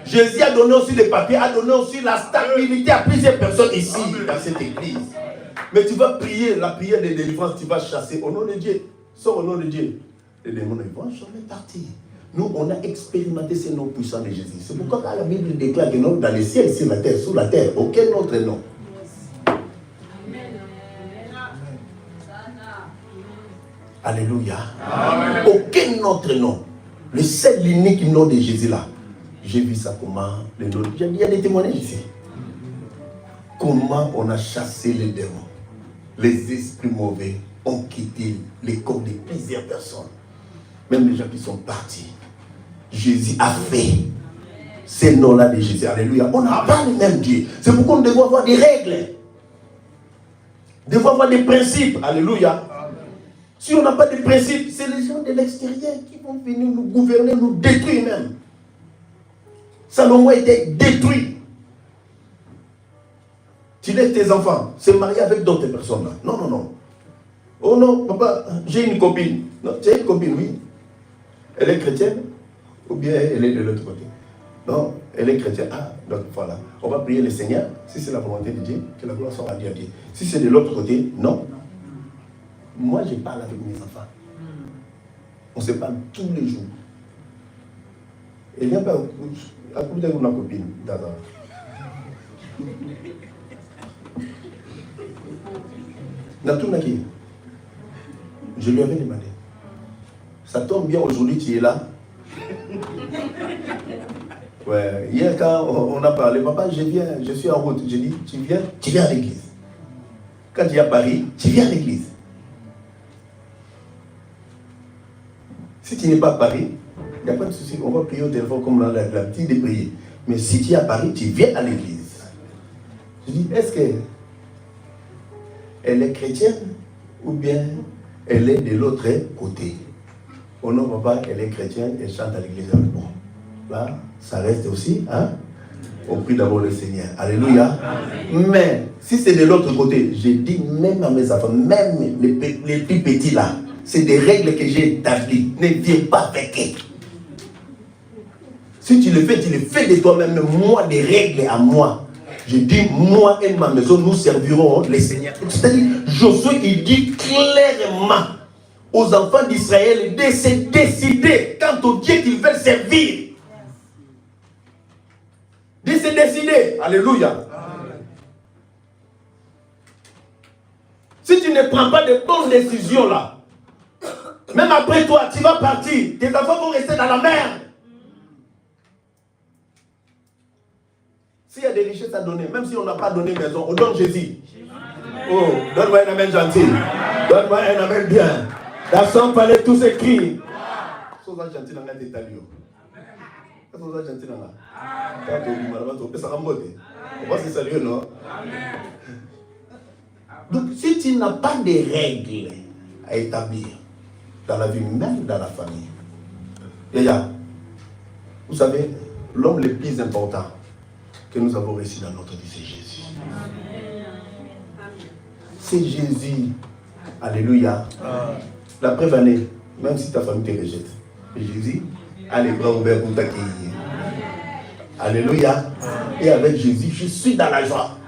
Jésus a donné aussi des papiers, a donné aussi la stabilité à plusieurs personnes ici dans cette église. Mais tu vas prier la prière de délivrance, tu vas chasser au nom de Dieu. Sors au nom de Dieu. Les démons ne vont jamais partir. Nous, on a expérimenté ces noms puissants de Jésus. C'est pourquoi quand la Bible déclare que non, dans les ciels, sur la terre, sous la terre, aucun autre nom. Alléluia. Amen. Aucun autre nom. Le seul unique nom de Jésus là. J'ai vu ça comment. Il y a des témoignages ici. Comment on a chassé les démons. Les esprits mauvais ont quitté les corps de plusieurs personnes. Même les gens qui sont partis. Jésus a fait ces noms-là de Jésus. Alléluia. On n'a pas le même Dieu. C'est pourquoi on doit avoir des règles. On doit avoir des principes. Alléluia. Si on n'a pas de principes, c'est les gens de l'extérieur qui vont venir nous gouverner, nous détruire même. Salomon était détruit. Tu laisses tes enfants se marier avec d'autres personnes là. Non, non, non. Oh non, papa, j'ai une copine. Non, tu as une copine, oui. Elle est chrétienne ou bien elle est de l'autre côté? Non, elle est chrétienne. Ah, donc voilà. On va prier le Seigneur. Si c'est la volonté de Dieu, que la gloire soit à Dieu. Si c'est de l'autre côté, non. Moi, je parle avec mes enfants. On se parle tous les jours. Il n'y a pas à côté de ma copine, d'abord. Natunaki, je lui avais demandé. Ça tombe bien, aujourd'hui tu es là. Ouais, hier quand on a parlé, papa, je suis en route. J'ai dit, tu viens à l'église. Quand tu es à Paris, tu viens à l'église. Si tu n'es pas à Paris, il n'y a pas de souci, on va prier au téléphone comme la petite de prier. Mais si tu es à Paris, tu viens à l'église. Je dis, est-ce qu'elle est chrétienne ou bien elle est de l'autre côté? Oh non, papa, elle est chrétienne, elle chante à l'église. Bon, là, ça reste aussi, hein? On prie d'abord le Seigneur. Alléluia. Amen. Mais si c'est de l'autre côté, je dis même à mes enfants, même les plus petits là, c'est des règles que j'ai établies. Ne viens pas avec eux. Si tu le fais de toi-même. Moi, des règles à moi. Je dis, moi et ma maison, nous servirons le Seigneur. C'est-à-dire, Josué, il dit clairement aux enfants d'Israël de se décider quant au Dieu qu'ils veulent servir. De se décider. Alléluia. Amen. Si tu ne prends pas de bonnes décisions là, même après toi, tu vas partir. Tes enfants vont rester dans la merde. S'il y a des richesses à donner, même si on n'a pas donné maison, on donne Jésus. Oh, donne-moi un amen gentil. Donne-moi un amen bien. Dans son palais, tout s'écrit. Sois gentil dans la détail. Sois gentil dans la. On va se saluer, non? Donc, si tu n'as pas de règles à établir, dans la vie, même dans la famille. Et il y a, vous savez, l'homme le plus important que nous avons réussi dans notre vie, c'est Jésus. C'est Jésus. Alléluia. La preuve année, même si ta famille te rejette, Jésus a les bras ouverts pour t'accueillir. Alléluia. Et avec Jésus, je suis dans la joie.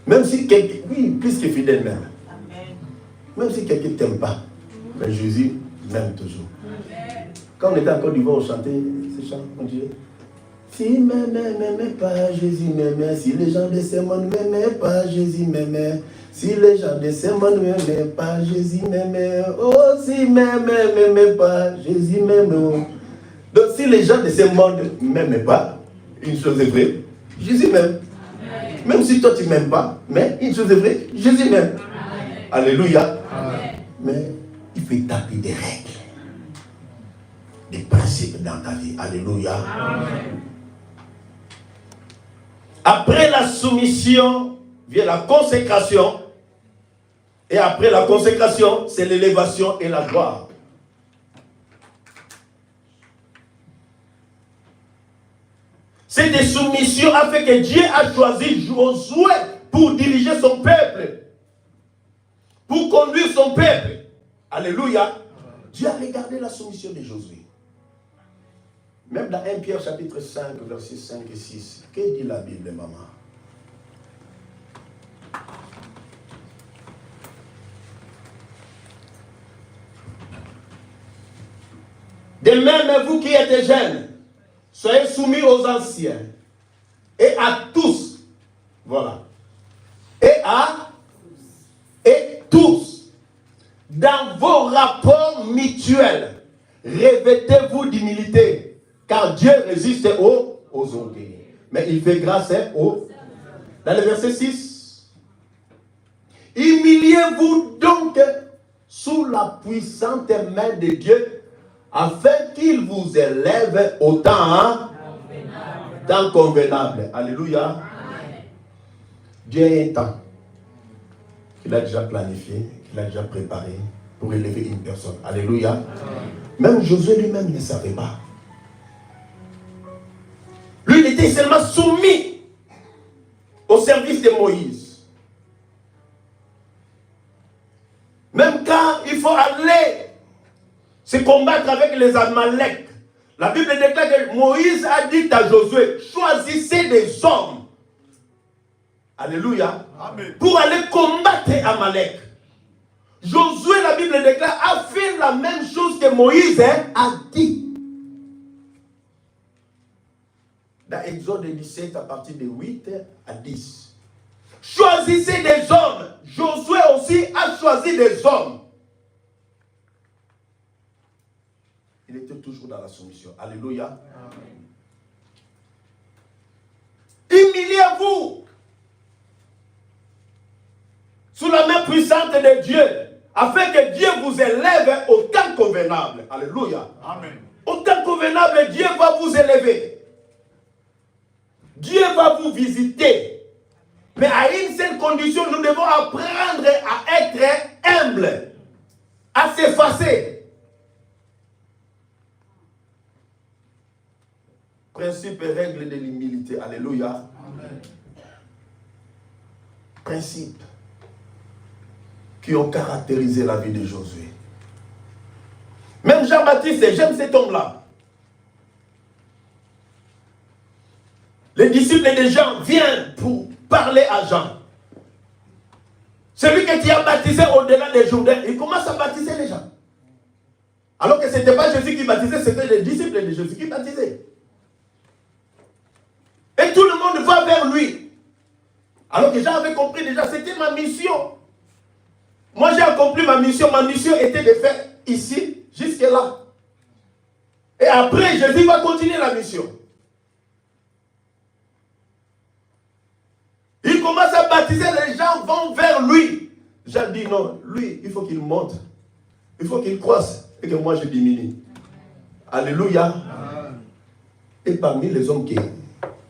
Même si quelqu'un, oui, plus que fidèle même. Même si quelqu'un ne t'aime pas, mais Jésus m'aime toujours. Quand on était en Côte d'Ivoire, on chantait ce chant, on disait, si m'aimait pas, Jésus m'aimait. Si les gens de ce monde ne m'aimaient pas, Jésus m'aimait. Si les gens de ce monde ne m'aimaient pas, Jésus m'aimait. Oh, si m'aimait pas, Jésus m'aimait. Donc si les gens de ce monde ne m'aimaient pas, une chose est vraie, Jésus m'aime. Même si toi tu ne m'aimes pas, mais une chose est vraie, Jésus m'aime. Alléluia. Amen. Mais il faut établir des règles, des principes dans ta vie. Alléluia. Amen. Après la soumission vient la consécration. Et après la consécration, c'est l'élévation et la gloire. C'est des soumissions afin que Dieu a choisi Josué pour diriger son peuple, pour conduire son peuple. Alléluia. Dieu a regardé la soumission de Josué. Même dans 1 Pierre chapitre 5, versets 5 et 6. Que dit la Bible, maman? De même, vous qui êtes jeunes, soyez soumis aux anciens et à tous. Voilà. Et tous. Dans vos rapports mutuels, revêtez-vous d'humilité, car Dieu résiste aux orgueilleux. Mais il fait grâce aux... Dans le verset 6. Humiliez-vous donc sous la puissante main de Dieu, afin qu'il vous élève au temps convenable. Alléluia. Amen. Dieu a un temps qu'il a déjà planifié, qu'il a déjà préparé pour élever une personne. Alléluia. Amen. Même Josué lui-même ne savait pas. Lui, il était seulement soumis au service de Moïse. Même quand il faut aller se combattre avec les Amalek. La Bible déclare que Moïse a dit à Josué, choisissez des hommes. Alléluia. Amen. Pour aller combattre Amalek. Josué, la Bible déclare, a fait la même chose que Moïse a dit. Dans Exode 17, à partir de 8 à 10. Choisissez des hommes. Josué aussi a choisi des hommes. Il était toujours dans la soumission. Alléluia. Amen. Humiliez-vous sous la main puissante de Dieu, afin que Dieu vous élève au temps convenable. Alléluia. Amen. Au temps convenable, Dieu va vous élever. Dieu va vous visiter. Mais à une seule condition, nous devons apprendre à être humbles, à s'effacer. Principe et règle de l'humilité. Alléluia. Amen. Principes qui ont caractérisé la vie de Josué. Même Jean-Baptiste, j'aime cet homme-là. Les disciples de Jean viennent pour parler à Jean. Celui que tu as baptisé au-delà des Jourdain, il commence à baptiser les gens. Alors que ce n'était pas Jésus qui baptisait, c'était les disciples de Jésus qui baptisaient. Et tout le monde va vers lui. Alors que j'avais compris déjà, c'était ma mission. Moi j'ai accompli ma mission. Ma mission était de faire ici, jusque là. Et après, Jésus va continuer la mission. Il commence à baptiser, les gens vont vers lui. Jean dit non, lui, il faut qu'il monte. Il faut qu'il croisse et que moi je diminue. Alléluia. Et parmi les hommes qui...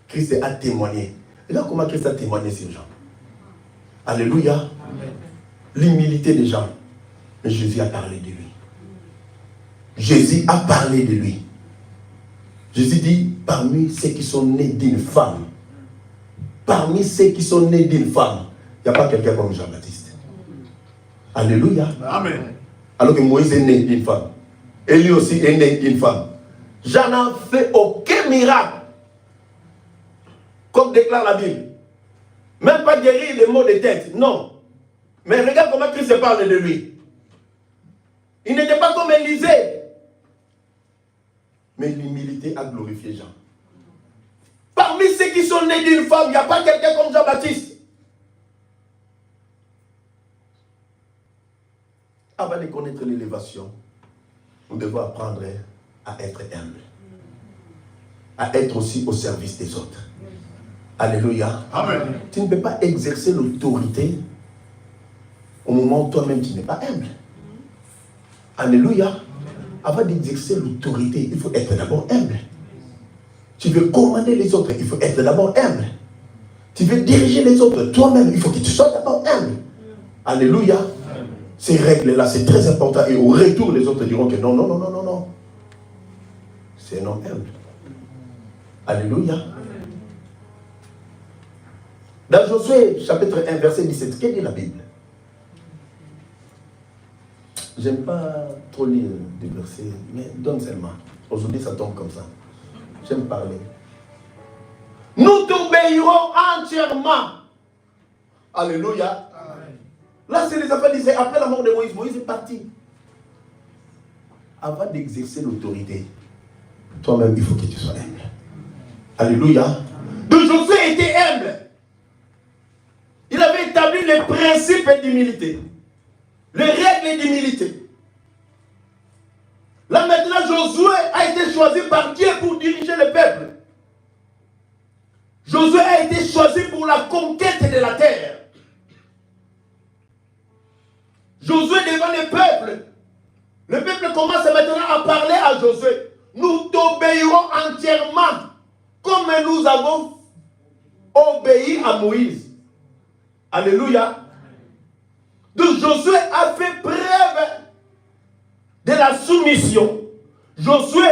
Christ a témoigné. Et là, comment Christ a témoigné ces gens? Alléluia. Amen. l'humilité des gens. Mais Jésus a parlé de lui. Jésus a parlé de lui. Jésus dit, parmi ceux qui sont nés d'une femme, parmi ceux qui sont nés d'une femme, il n'y a pas quelqu'un comme Jean-Baptiste. Alléluia. Amen. Alors que Moïse est né d'une femme. Élie aussi est né d'une femme. Jean n'a fait aucun miracle. Comme déclare la Bible. Même pas guérir les maux de tête. Non. Mais regarde comment Christ se parle de lui. Il n'était pas comme Élisée. Mais l'humilité a glorifié Jean. Parmi ceux qui sont nés d'une femme, il n'y a pas quelqu'un comme Jean-Baptiste. Avant de connaître l'élévation, nous devons apprendre à être humble. À être aussi au service des autres. Alléluia. Amen. Tu ne peux pas exercer l'autorité au moment où toi-même tu n'es pas humble. Alléluia. Avant d'exercer l'autorité, il faut être d'abord humble. Tu veux commander les autres, il faut être d'abord humble. Tu veux diriger les autres, toi-même, il faut que tu sois d'abord humble. Alléluia. Ces règles-là, c'est très important. Et au retour, les autres diront que non, non, non, non, non, non. C'est un homme humble. Alléluia. Dans Josué, chapitre 1, verset 17, qu'est-ce que dit la Bible? J'aime pas trop lire des versets, mais donne seulement. Aujourd'hui, ça tombe comme ça. J'aime parler. Nous t'obéirons entièrement. Alléluia. Amen. Là, c'est les affaires d'Israël. Après la mort de Moïse, Moïse est parti. Avant d'exercer l'autorité, toi-même, il faut que tu sois humble. Alléluia. Donc Josué était humble. Il avait établi les principes d'humilité. Les règles d'humilité. Là maintenant, Josué a été choisi par Dieu pour diriger le peuple. Josué a été choisi pour la conquête de la terre. Josué devant le peuple commence maintenant à parler à Josué. Nous t'obéirons entièrement comme nous avons obéi à Moïse. Alléluia. Donc Josué a fait preuve de la soumission. Josué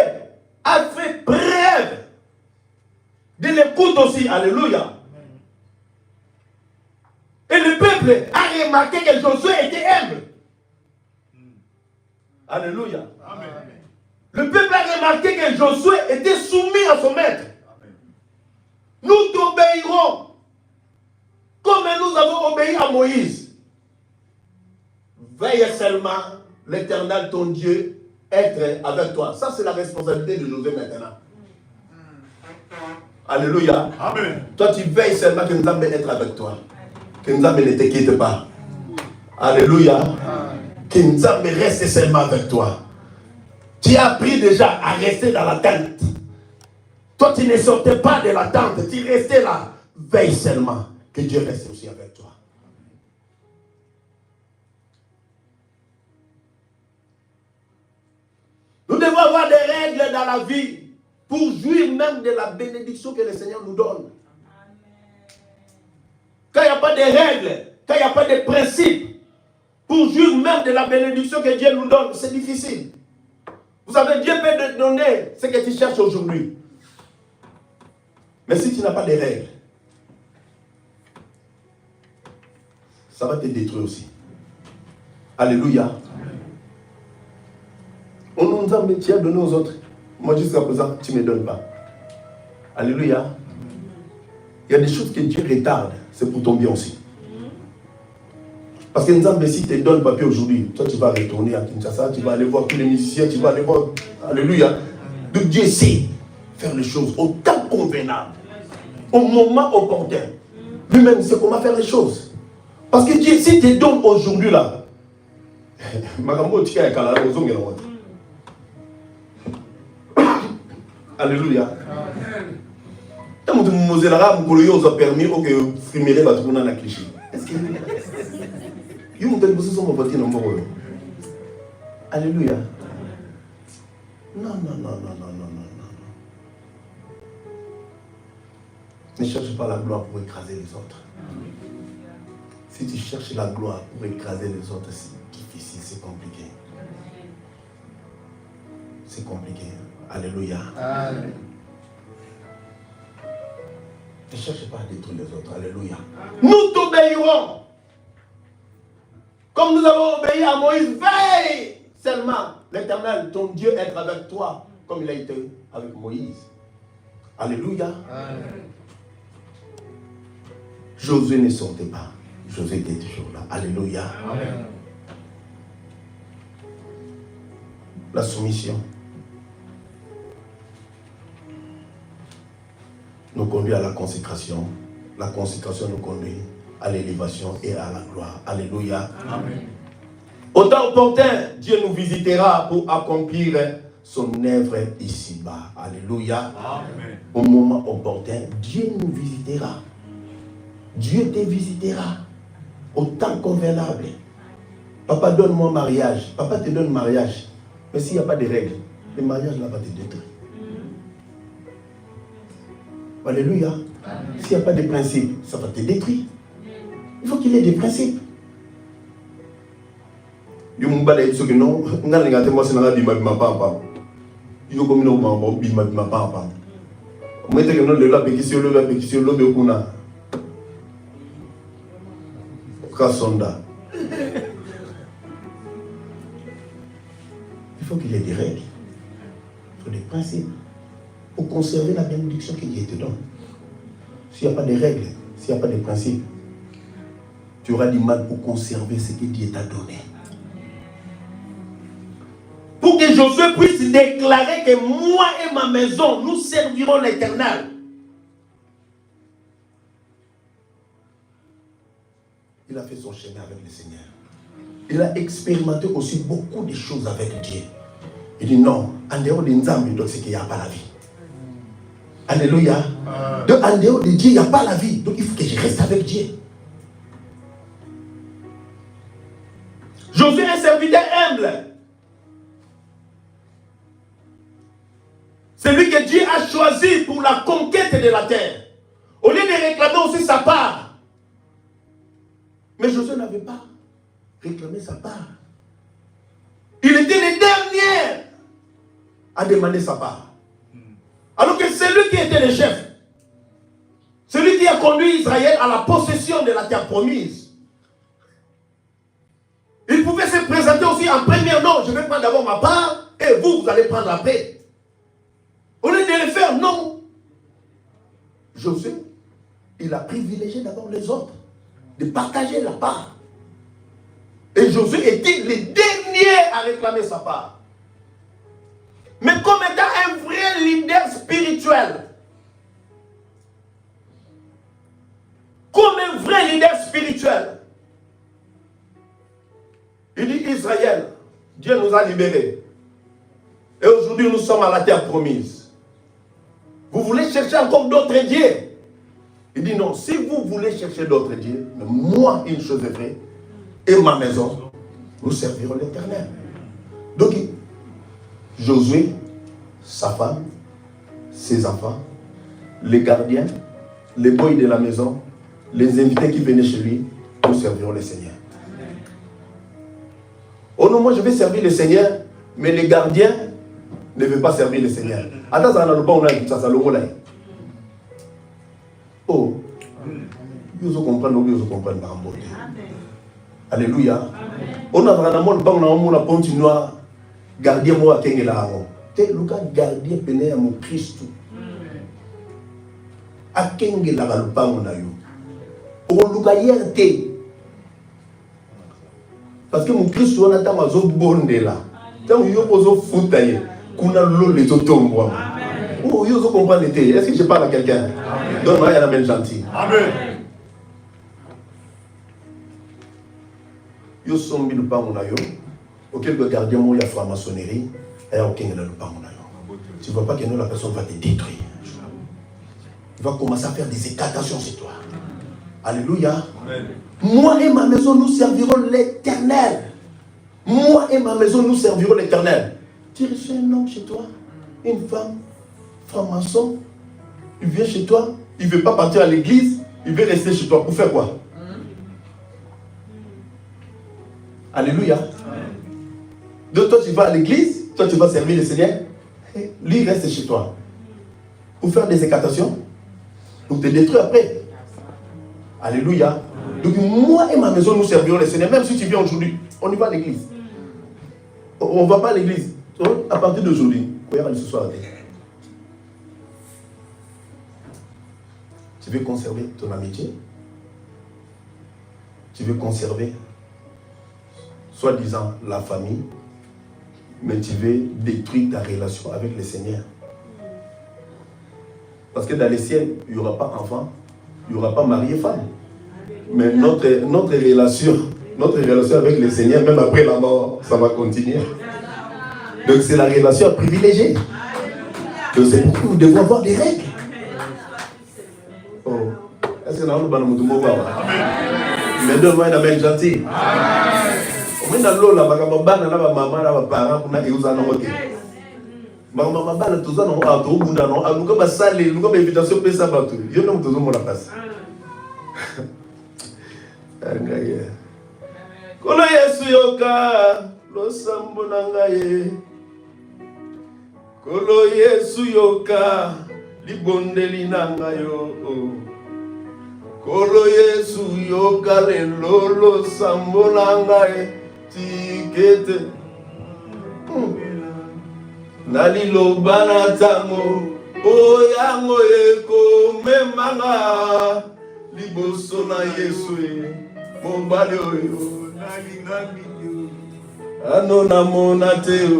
a fait preuve de l'écoute aussi. Alléluia. Et le peuple a remarqué que Josué était humble. Alléluia. Amen. Le peuple a remarqué que Josué était soumis à son maître. Amen. Nous t'obéirons comme nous avons obéi à Moïse. Veille seulement l'Éternel, ton Dieu, être avec toi. Ça, c'est la responsabilité de Josué maintenant. Alléluia. Amen. Toi, tu veilles seulement que nous allons être avec toi. Que nous allons ne te quitte pas. Alléluia. Amen. Que nous allons rester seulement avec toi. Tu as appris déjà à rester dans la tente. Toi, tu ne sortais pas de la tente. Tu restais là. Veille seulement que Dieu reste aussi avec toi. Nous devons avoir des règles dans la vie pour jouir même de la bénédiction que le Seigneur nous donne. Quand il n'y a pas de règles, quand il n'y a pas de principes, pour jouir même de la bénédiction que Dieu nous donne, c'est difficile. Vous savez, Dieu peut te donner ce que tu cherches aujourd'hui. Mais si tu n'as pas de règles, ça va te détruire aussi. Alléluia. On nous a mis, tu as donné aux autres. Moi, jusqu'à présent, tu ne me donnes pas. Alléluia. Il y a des choses que Dieu retarde. C'est pour ton bien aussi. Parce que Nzambe, si tu te donnes papier aujourd'hui, toi, tu vas retourner à Kinshasa, tu vas aller voir tous les musiciens, tu vas aller voir. Alléluia. Donc, Dieu sait faire les choses au temps convenable, au moment opportun. Lui-même, c'est comment faire les choses. Parce que Dieu, si tu te donnes aujourd'hui là, Alléluia. Tant que vous avez permis que frimer votre monde dans cliché. Est-ce que vous avez besoin de voter dans le Alléluia. Non, non, non, non, non, non, non, non. Ne cherche pas la gloire pour écraser les autres. Si tu cherches la gloire pour écraser les autres, c'est difficile, c'est compliqué. C'est compliqué. Alléluia. Amen. Ne cherche pas à détruire les autres. Alléluia. Nous t'obéirons. Comme nous avons obéi à Moïse, veille seulement. L'Éternel, ton Dieu, être avec toi, comme il a été avec Moïse. Alléluia. Amen. Josué ne sortait pas. Josué était toujours là. Alléluia. Amen. La soumission nous conduit à la consécration. La consécration nous conduit à l'élévation et à la gloire. Alléluia. Amen. Au temps opportun, Dieu nous visitera pour accomplir son œuvre ici-bas. Alléluia. Amen. Au moment opportun, Dieu nous visitera. Dieu te visitera au temps convenable. Papa, donne-moi mariage. Papa te donne mariage. Mais s'il n'y a pas de règles, le mariage là va te détruire. Alléluia. S'il n'y a pas de principes, ça va te détruire. Il faut qu'il y ait des principes. Yo mbala yeso que non, ngala ngate mo sena bima bima papa. Yo comme no mambo bima bima papa. Mwete que non le la pétition lo be kuna. Kasonda. Il faut qu'il y ait des règles. Il faut des principes pour conserver la bénédiction que Dieu te donne. S'il n'y a pas de règles, s'il n'y a pas de principes, tu auras du mal pour conserver ce que Dieu t'a donné. Pour que Josué puisse déclarer que moi et ma maison, nous servirons l'Éternel. Il a fait son chemin avec le Seigneur. Il a expérimenté aussi beaucoup de choses avec Dieu. Il dit non, en dehors de Nzambi, donc c'est qu'il n'y a pas la vie. Alléluia. Donc en dehors de Dieu, il n'y a pas la vie. Donc il faut que je reste avec Dieu. Josué est un serviteur humble. Celui que Dieu a choisi pour la conquête de la terre. Au lieu de réclamer aussi sa part. Mais Josué n'avait pas réclamé sa part. Il était le dernier à demander sa part. Alors que c'est lui qui était le chef. Celui qui a conduit Israël à la possession de la terre promise. Il pouvait se présenter aussi en premier. Non, je vais prendre d'abord ma part et vous allez prendre après. Au lieu de le faire, non. Josué, il a privilégié d'abord les autres, de partager la part. Et Josué était le dernier à réclamer sa part. Mais comme étant un vrai leader spirituel, comme un vrai leader spirituel, il dit Israël, Dieu nous a libérés. Et aujourd'hui nous sommes à la terre promise. Vous voulez chercher encore d'autres dieux? Il dit non, si vous voulez chercher d'autres dieux, moi une chose est vraie, et ma maison, nous servirons l'Éternel. Donc, Josué, sa femme, ses enfants, les gardiens, les boys de la maison, les invités qui venaient chez lui, nous servirons le Seigneur. Oh non, moi je vais servir le Seigneur, mais les gardiens ne veulent pas servir le Seigneur. Attends, ça n'a pas ça le là. Oh, vous comprenez par rapport. Alléluia. On a vraiment le bon on a continué gardien moi à la te le gardien pené à mon Christ. À Kengela va le pas mon ayo. On le hier parce que mon Christ on attend à zo bonde là. Tant yo poso foutaye. Kuna lo les autos. Oh, yo zo comprendre l'été. Est-ce que je parle à quelqu'un? Donne-moi un amen gentil. Amen. Yo sombi le pas mon ayo. Auquel le gardien moi il y a franc-maçonnerie et aucun le pas mon ayo. Tu vois pas que nous la personne va te détruire. Il va commencer à faire des éclatations sur toi. Alléluia. Amen. Moi et ma maison nous servirons l'Éternel. Moi et ma maison nous servirons l'Éternel. Tu reçois un homme chez toi, une femme, franc-maçon, il vient chez toi, il ne veut pas partir à l'église, il veut rester chez toi. Pour faire quoi? Alléluia. Donc toi tu vas à l'église, toi tu vas servir le Seigneur, lui il reste chez toi. Pour faire des incantations, pour te détruire après. Alléluia. Donc moi et ma maison nous servirons le Seigneur, même si tu viens aujourd'hui, on y va à l'église. On ne va pas à l'église. À partir d'aujourd'hui, regarde ce soir. Tu veux conserver ton amitié? Tu veux conserver, soi-disant, la famille, mais tu veux détruire ta relation avec le Seigneur. Parce que dans les ciels, il n'y aura pas enfant, il n'y aura pas mari et femme. Mais notre relation avec le Seigneur, même après la mort, ça va continuer. Donc c'est la relation privilégiée. Donc c'est pourquoi nous devons avoir des règles. Oh. Est-ce que nous avons un mot? Mais donne-moi un amen gentil. On met dans l'eau là, maman, là, parents, on a eu ça dans le maman, bana tous en ont tout bunda non, nous comme ça nous comme invitation pour ça battu. Je ne tous mon la passe. Kono Yesu yoka, lo sambo nangaye. Kono Yesu yoka, libondeli nangayo. Kono Yesu yoka lo sambo nangaye. Tikete. Naliloba na tango oyango eko memanga liboso na Yesu mobali oyo nalingami ano namona te o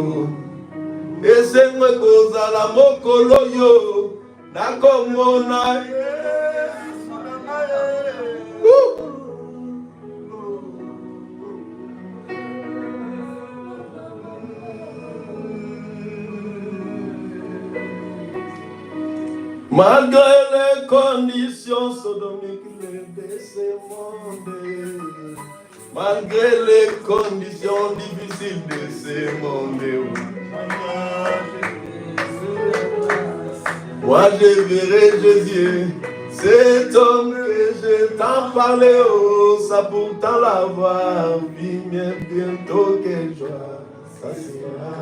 esengwe kozala mokolo yo nakomona Yesu na malgré les conditions sodomiques de ce monde, malgré les conditions difficiles de ce monde, moi je verrai Jésus, cet homme que je t'en parlais, oh, ça pourtant l'avoir vu bientôt quelle joie, ça sera.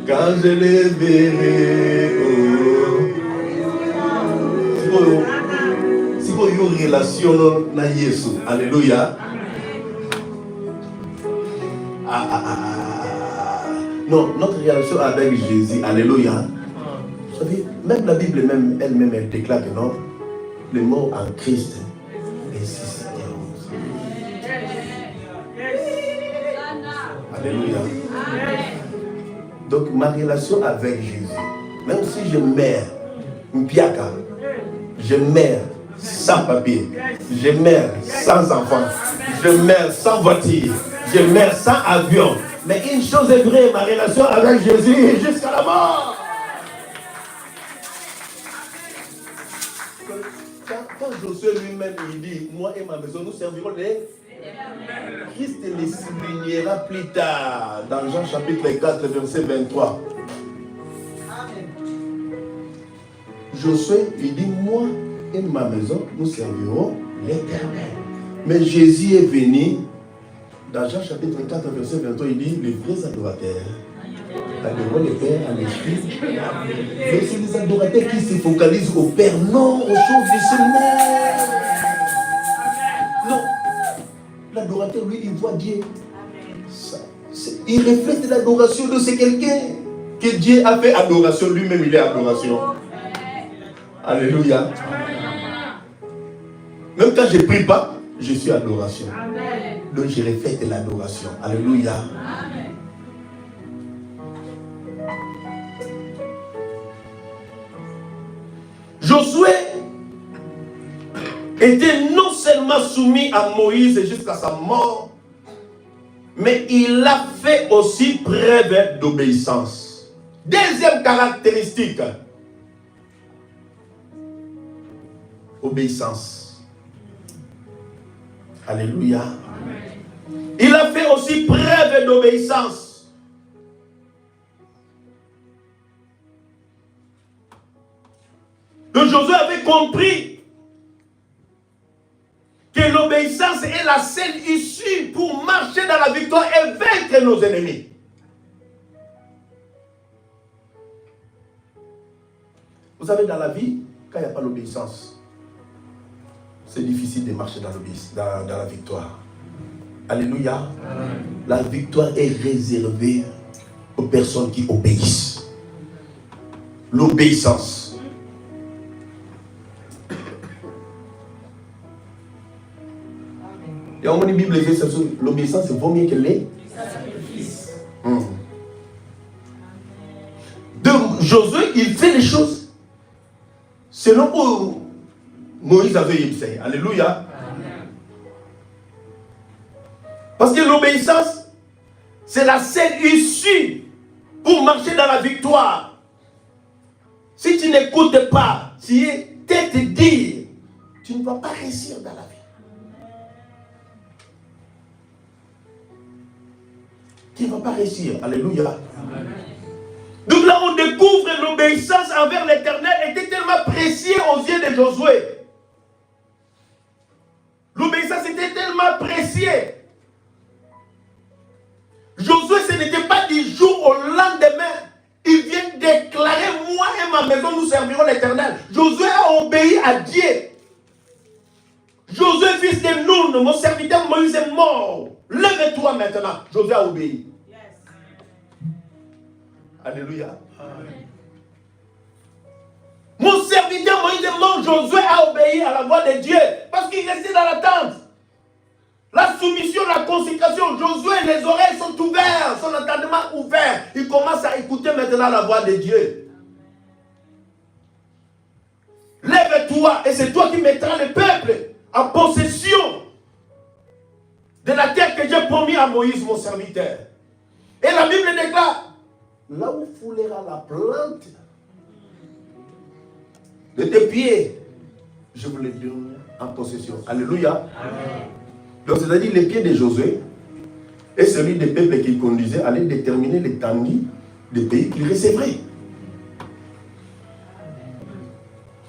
Quand je les verrai, si vous avez une relation avec Jésus, alléluia. Non, notre relation avec Jésus, alléluia. Vous savez, même la Bible elle-même, elle déclare que non, le mort en Christ est ressuscité. Alléluia. Donc ma relation avec Jésus, même si je meurs, je meurs sans papier, je meurs sans enfant, je meurs sans voiture, je meurs sans avion, mais une chose est vraie, ma relation avec Jésus est jusqu'à la mort. Quand Josué lui-même il dit, moi et ma maison nous servirons les Christ les soulignera plus tard dans Jean chapitre 4 verset 23. Josué il dit, moi et ma maison nous servirons l'Éternel. Mais Jésus est venu dans Jean chapitre 4 verset 23, il dit, les vrais adorateurs adoreront le Père en esprit. Mais c'est les adorateurs qui se focalisent au Père, non aux choses du Seigneur. Non. L'adorateur, lui, il voit Dieu. Il reflète l'adoration de ce quelqu'un que Dieu a fait adoration. Lui-même, il est adoration. Alléluia. Même quand je ne prie pas, je suis adoration. Donc, je reflète l'adoration. Alléluia. Josué était non seulement soumis à Moïse jusqu'à sa mort, mais il a fait aussi preuve d'obéissance. Deuxième caractéristique, obéissance. Alléluia. Il a fait aussi preuve d'obéissance. Donc Josué avait compris que l'obéissance est la seule issue pour marcher dans la victoire et vaincre nos ennemis. Vous savez, dans la vie, quand il n'y a pas l'obéissance, c'est difficile de marcher dans la victoire. Alléluia. Amen. La victoire est réservée aux personnes qui obéissent. L'obéissance. Il y a une Bible, l'obéissance c'est vaut mieux que les sacrifices. Donc Josué, il fait les choses selon où Moïse avait dit. Alléluia. Amen. Parce que l'obéissance, c'est la seule issue pour marcher dans la victoire. Si tu n'écoutes pas, si tête dire, tu ne vas pas réussir dans la vie. Tu ne vas pas réussir. Alléluia. Amen. Donc là, on découvre l'obéissance envers l'Éternel était tellement précieux aux yeux de Josué. L'obéissance était tellement précieux. Josué, ce n'était pas du jour au lendemain. Il vient déclarer, moi et ma maison, nous servirons l'Éternel. Josué a obéi à Dieu. Josué, fils de Nun, mon serviteur Moïse est mort. Lève-toi maintenant. Josué a obéi. Yes. Alléluia. Amen. Mon serviteur Moïse est mort. Josué a obéi à la voix de Dieu. Parce qu'il restait dans l'attente. La soumission, la consécration, Josué, les oreilles sont ouvertes, son entendement ouvert. Il commence à écouter maintenant la voix de Dieu. Lève-toi et c'est toi qui mettras le peuple en possession de la terre que j'ai promis à Moïse, mon serviteur. Et la Bible déclare, là où foulera la plante de tes pieds, je vous le donne en possession. Alléluia. Amen. Donc, c'est-à-dire les pieds de Josué et celui des peuples qu'il conduisait allaient déterminer l'étendue des pays qu'il recevrait.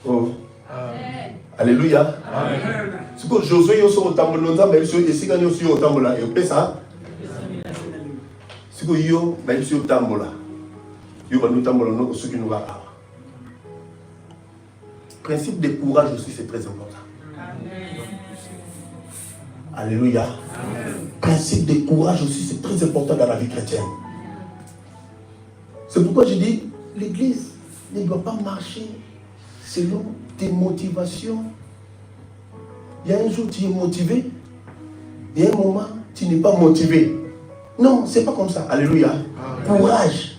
Oh. Amen. Alléluia. Amen. C'est que Josué est au tambour, mais il est aussi au tambour là. Et ça, c'est que yo, mais il est au tambour là. Yo va nous tambour là, nous ceux qui nous va. Principe de courage aussi, c'est très important. Amen. Alléluia. Amen. Principe de courage aussi, c'est très important dans la vie chrétienne. C'est pourquoi je dis, l'église ne doit pas marcher selon tes motivations. Il y a un jour, tu es motivé. Il y a un moment, tu n'es pas motivé. Non, c'est pas comme ça. Alléluia. Amen. Courage,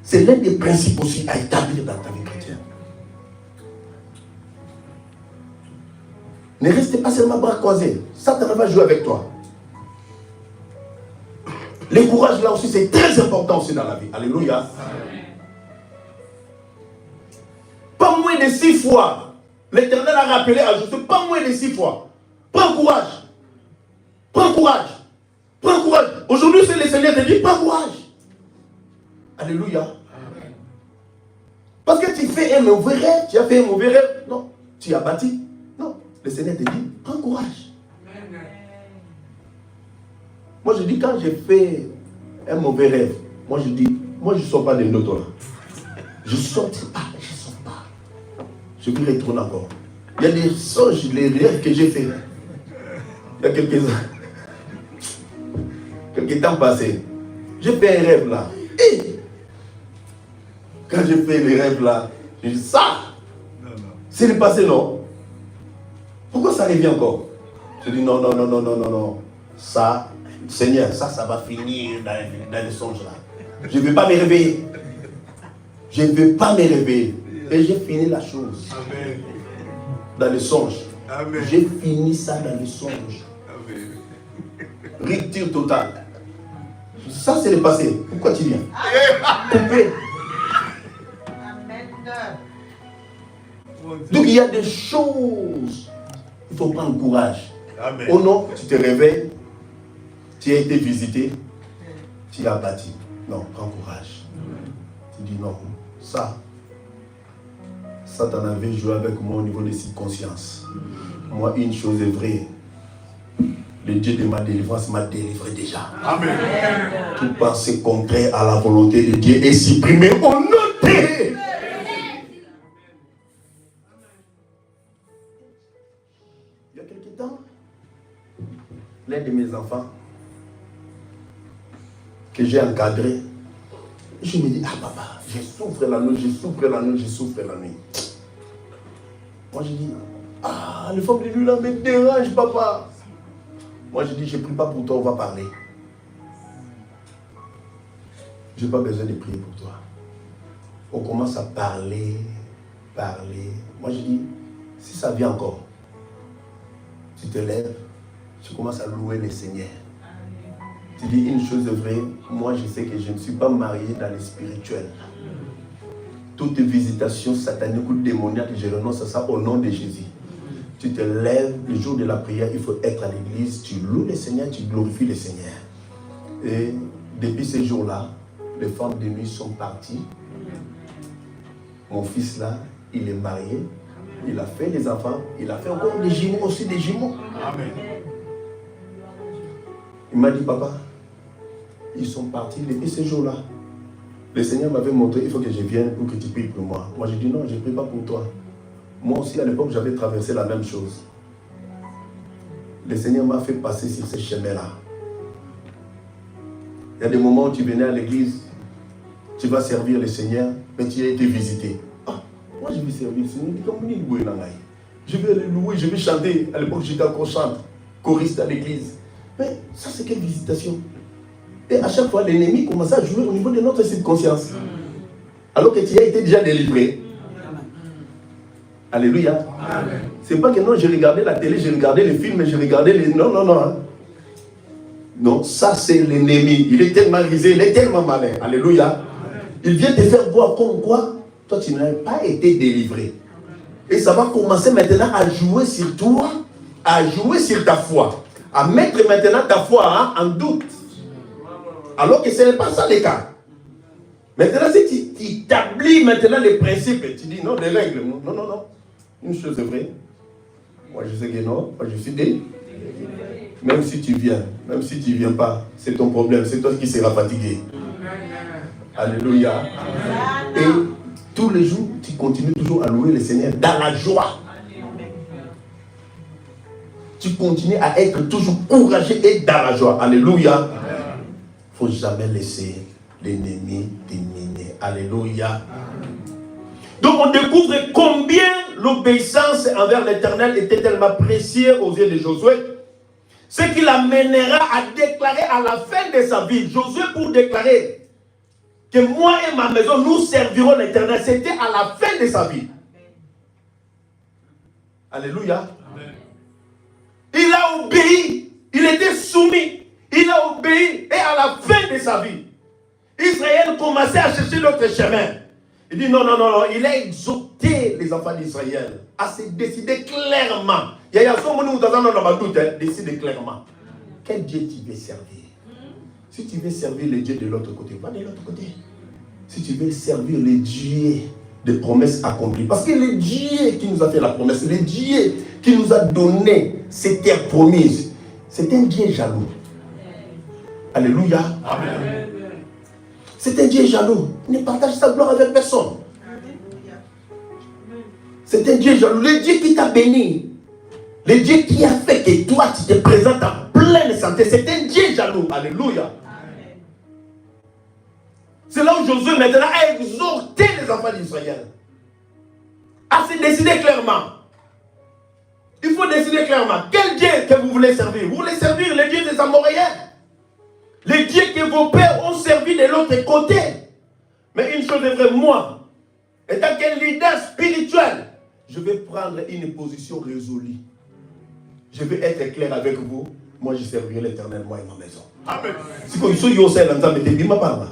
c'est l'un des principes aussi à établir dans ta vie chrétienne. Ne restez pas seulement bras croisés. Satan va jouer avec toi. Le courage là aussi, c'est très important aussi dans la vie. Alléluia. Amen. Pas moins de 6 fois. L'Éternel a rappelé à Josué, pas moins de 6 fois. Prends courage. Prends courage. Prends courage. Aujourd'hui, c'est le Seigneur qui te dit, prends courage. Alléluia. Amen. Parce que tu fais un mauvais rêve, tu as fait un mauvais rêve. Non, tu as bâti. Non, le Seigneur te dit, prends courage. Amen. Moi, je dis, quand j'ai fait un mauvais rêve, moi, je dis, moi, je ne sors pas de l'autre là. Je ne sors pas. Je vais retourner encore. Il y a des songes, les rêves que j'ai fait. Il y a quelques temps passés. J'ai fait un rêve là. Et quand j'ai fait les rêves là, j'ai dit ça. C'est le passé, non? Pourquoi ça revient encore? Je dis non. Ça, Seigneur, ça va finir dans les songes là. Je ne vais pas me réveiller. Je ne vais pas me réveiller. Et j'ai fini la chose. Amen. Dans les songes. Amen. J'ai fini ça dans les songes. Rupture totale. Ça, c'est le passé. Pourquoi tu viens? Coupé. Donc, il y a des choses. Il faut prendre courage. Amen. Oh non, tu te réveilles. Tu as été visité. Tu as bâti. Non, prends courage. Tu dis non. Ça. Satan avait joué avec moi au niveau des circonstances. Moi, une chose est vraie. Le Dieu de ma délivrance m'a délivré déjà. Amen. Tout pensée contraire à la volonté de Dieu est supprimé au nom de Dieu. Il y a quelque temps, l'un de mes enfants que j'ai encadré, je me dis, ah papa, je souffre la nuit, je souffre la nuit, je souffre la nuit. Moi je dis, ah, les femmes de nuit là me dérangent, papa. Moi je dis, je ne prie pas pour toi, on va parler. Je n'ai pas besoin de prier pour toi. On commence à parler. Moi je dis, si ça vient encore, tu te lèves, tu commences à louer le Seigneur. Tu dis une chose vraie, moi je sais que je ne suis pas marié dans le spirituel. Toute visitation satanique ou démoniaque, je renonce à ça au nom de Jésus. Tu te lèves, le jour de la prière, il faut être à l'église, tu loues le Seigneur, tu glorifies le Seigneur. Et depuis ces jours-là, les femmes de nuit sont parties. Mon fils là, il est marié, il a fait des enfants, il a fait encore des jumeaux aussi, des jumeaux. Amen. Il m'a dit, papa, ils sont partis depuis ces jours-là. Le Seigneur m'avait montré, il faut que je vienne pour que tu pries pour moi. Moi, j'ai dit, non, je ne prie pas pour toi. Moi aussi, à l'époque, j'avais traversé la même chose. Le Seigneur m'a fait passer sur ce chemin-là. Il y a des moments où tu venais à l'église, tu vas servir le Seigneur, mais tu as été visité. Ah, moi, je vais servir le Seigneur. Je vais aller louer, je vais chanter. À l'époque, j'étais encore choriste à l'église. Mais ça, c'est quelle visitation? Et à chaque fois, l'ennemi commençait à jouer au niveau de notre subconscience. Alors que tu as été déjà délivré. Alléluia. C'est pas que non, j'ai regardé la télé, j'ai regardé les films, j'ai regardé les... Non, non, non. Hein. Non, ça c'est l'ennemi. Il est tellement risé, il est tellement malin. Alléluia. Amen. Il vient te faire voir comme quoi toi tu n'as pas été délivré. Et ça va commencer maintenant à jouer sur toi, à jouer sur ta foi. À mettre maintenant ta foi en doute. Alors que ce n'est pas ça le cas. Maintenant, si tu établis maintenant les principes, tu dis non, les règles, non, non, non. Une chose est vraie. Moi, je sais que non, moi, je suis délivré. Même si tu viens, même si tu ne viens pas, c'est ton problème, c'est toi qui seras fatigué. Alléluia. Et tous les jours, tu continues toujours à louer le Seigneur dans la joie. Tu continues à être toujours courageux et dans la joie. Alléluia. Il ne faut jamais laisser l'ennemi dominer. Alléluia. Donc on découvre combien l'obéissance envers l'Éternel était tellement précieuse aux yeux de Josué. Ce qui l'amènera à déclarer à la fin de sa vie, Josué pour déclarer que moi et ma maison, nous servirons l'Éternel. C'était à la fin de sa vie. Alléluia. Amen. Il a obéi. Il était soumis. Il a obéi. Et à la fin de sa vie, Israël commençait à chercher l'autre chemin. Il dit non, non, non, non. Il a exhorté les enfants d'Israël à se décider clairement. Il y a ce moment où nous avons doute, décide clairement. Quel Dieu tu veux servir? Si tu veux servir le Dieu de l'autre côté, va de l'autre côté. Si tu veux servir le Dieu des promesses accomplies, parce que le Dieu qui nous a fait la promesse, le Dieu qui nous a donné ces terres promises, c'est un Dieu jaloux. Alléluia. Amen. C'est un Dieu jaloux. Il ne partage sa gloire avec personne. C'est un Dieu jaloux. Le Dieu qui t'a béni. Le Dieu qui a fait que toi tu te présentes en pleine santé. C'est un Dieu jaloux. Alléluia. Amen. C'est là où Josué maintenant a exhorté les enfants d'Israël à se décider clairement. Il faut décider clairement. Quel Dieu que vous voulez servir? Vous voulez servir le Dieu des Amoréens? Les dieux que vos pères ont servi de l'autre côté. Mais une chose est vraie, moi, étant qu'un leader spirituel, je vais prendre une position résolue. Je vais être clair avec vous. Moi, je servirai l'Éternel, moi et ma maison. Amen. Si vous êtes au sein d'entendre, mettez ma parole.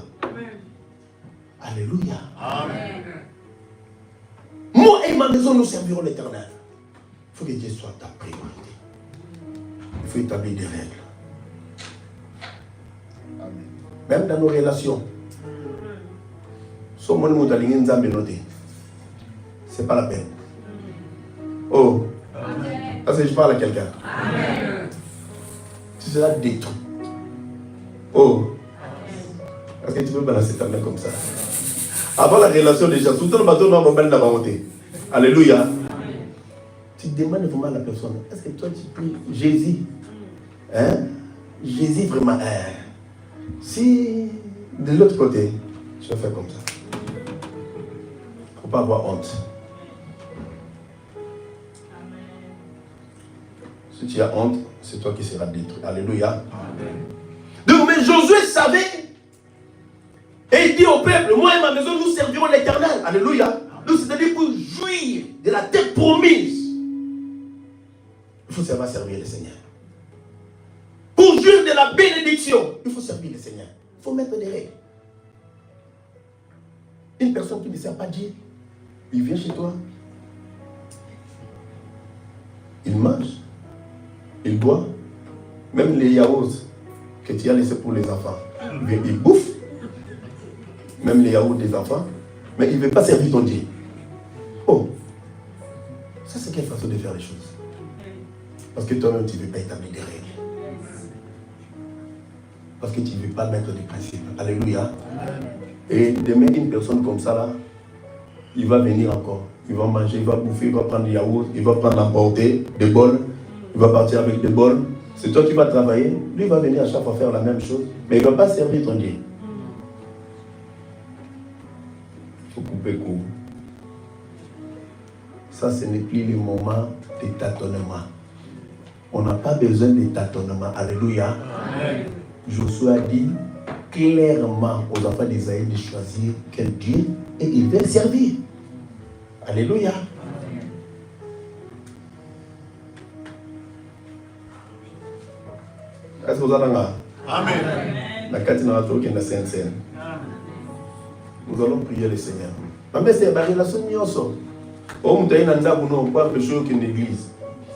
Alléluia. Amen. Moi et ma maison, nous servirons l'Éternel. Il faut que Dieu soit ta priorité. Il faut établir des règles. Même dans nos relations. C'est pas la peine. Oh. Parce que je parle à quelqu'un. tu seras détruit. Oh, est-ce que tu peux balancer ta main comme ça? Avant la relation déjà, tout le bateau dans mon bel monté. Alléluia. Tu demandes vraiment à la personne, est-ce que toi tu pries Jésus? Hein? Jésus vraiment. Si de l'autre côté, je vais faire comme ça. Il ne faut pas avoir honte. Si tu as honte, c'est toi qui seras détruit. Alléluia. Amen. Donc, mais Josué savait. Et il dit au peuple, moi et ma maison, nous servirons l'Éternel. Alléluia. Donc, c'est-à-dire pour jouir de la terre promise, il faut savoir servir le Seigneur. Pour jouir de la bénédiction, il faut servir le Seigneur. Il faut mettre des règles. Une personne qui ne sert pas Dieu, il vient chez toi, il mange, il boit, même les yaourts que tu as laissés pour les enfants, il bouffe, même les yaourts des enfants, mais il ne veut pas servir ton Dieu. Oh, ça c'est quelle façon de faire les choses? Parce que toi-même tu ne veux pas établir des règles. Parce que tu ne veux pas mettre des principes. Alléluia. Et demain, une personne comme ça là, il va venir encore. Il va manger, il va bouffer, il va prendre des yaourts, il va prendre l'emporter, des bols, il va partir avec des bols. C'est toi qui vas travailler. Lui, il va venir à chaque fois faire la même chose, mais il ne va pas servir ton Dieu. Il faut couper court. Ça, ce n'est plus le moment de tâtonnement. On n'a pas besoin de tâtonnement. Alléluia. Amen. Josué a dit clairement aux enfants d'Isaïe de choisir quel Dieu et ils veulent servir. Alléluia. Est-ce que vous avez un Amen. La Katina qui est la Sainte-Seine. Nous allons prier le Seigneur. Mais c'est la relation de nous. On a une pas de choses qui l'église.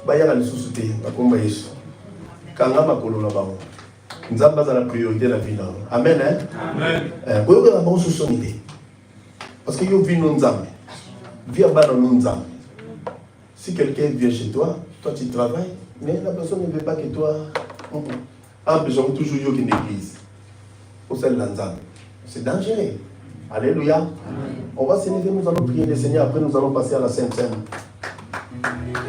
Il y a des sociétés, comme Yesu. Quand on a colonne là-bas. Nous avons la priorité de la vie. Amen. Amen. Parce que nous vivons nos âmes. Si quelqu'un vient chez toi, toi tu travailles, mais la personne ne veut pas que toi. Empêchons toujours une église. C'est dangereux. Alléluia. Amen. On va se lever, nous allons prier le Seigneur, après nous allons passer à la Sainte Seine.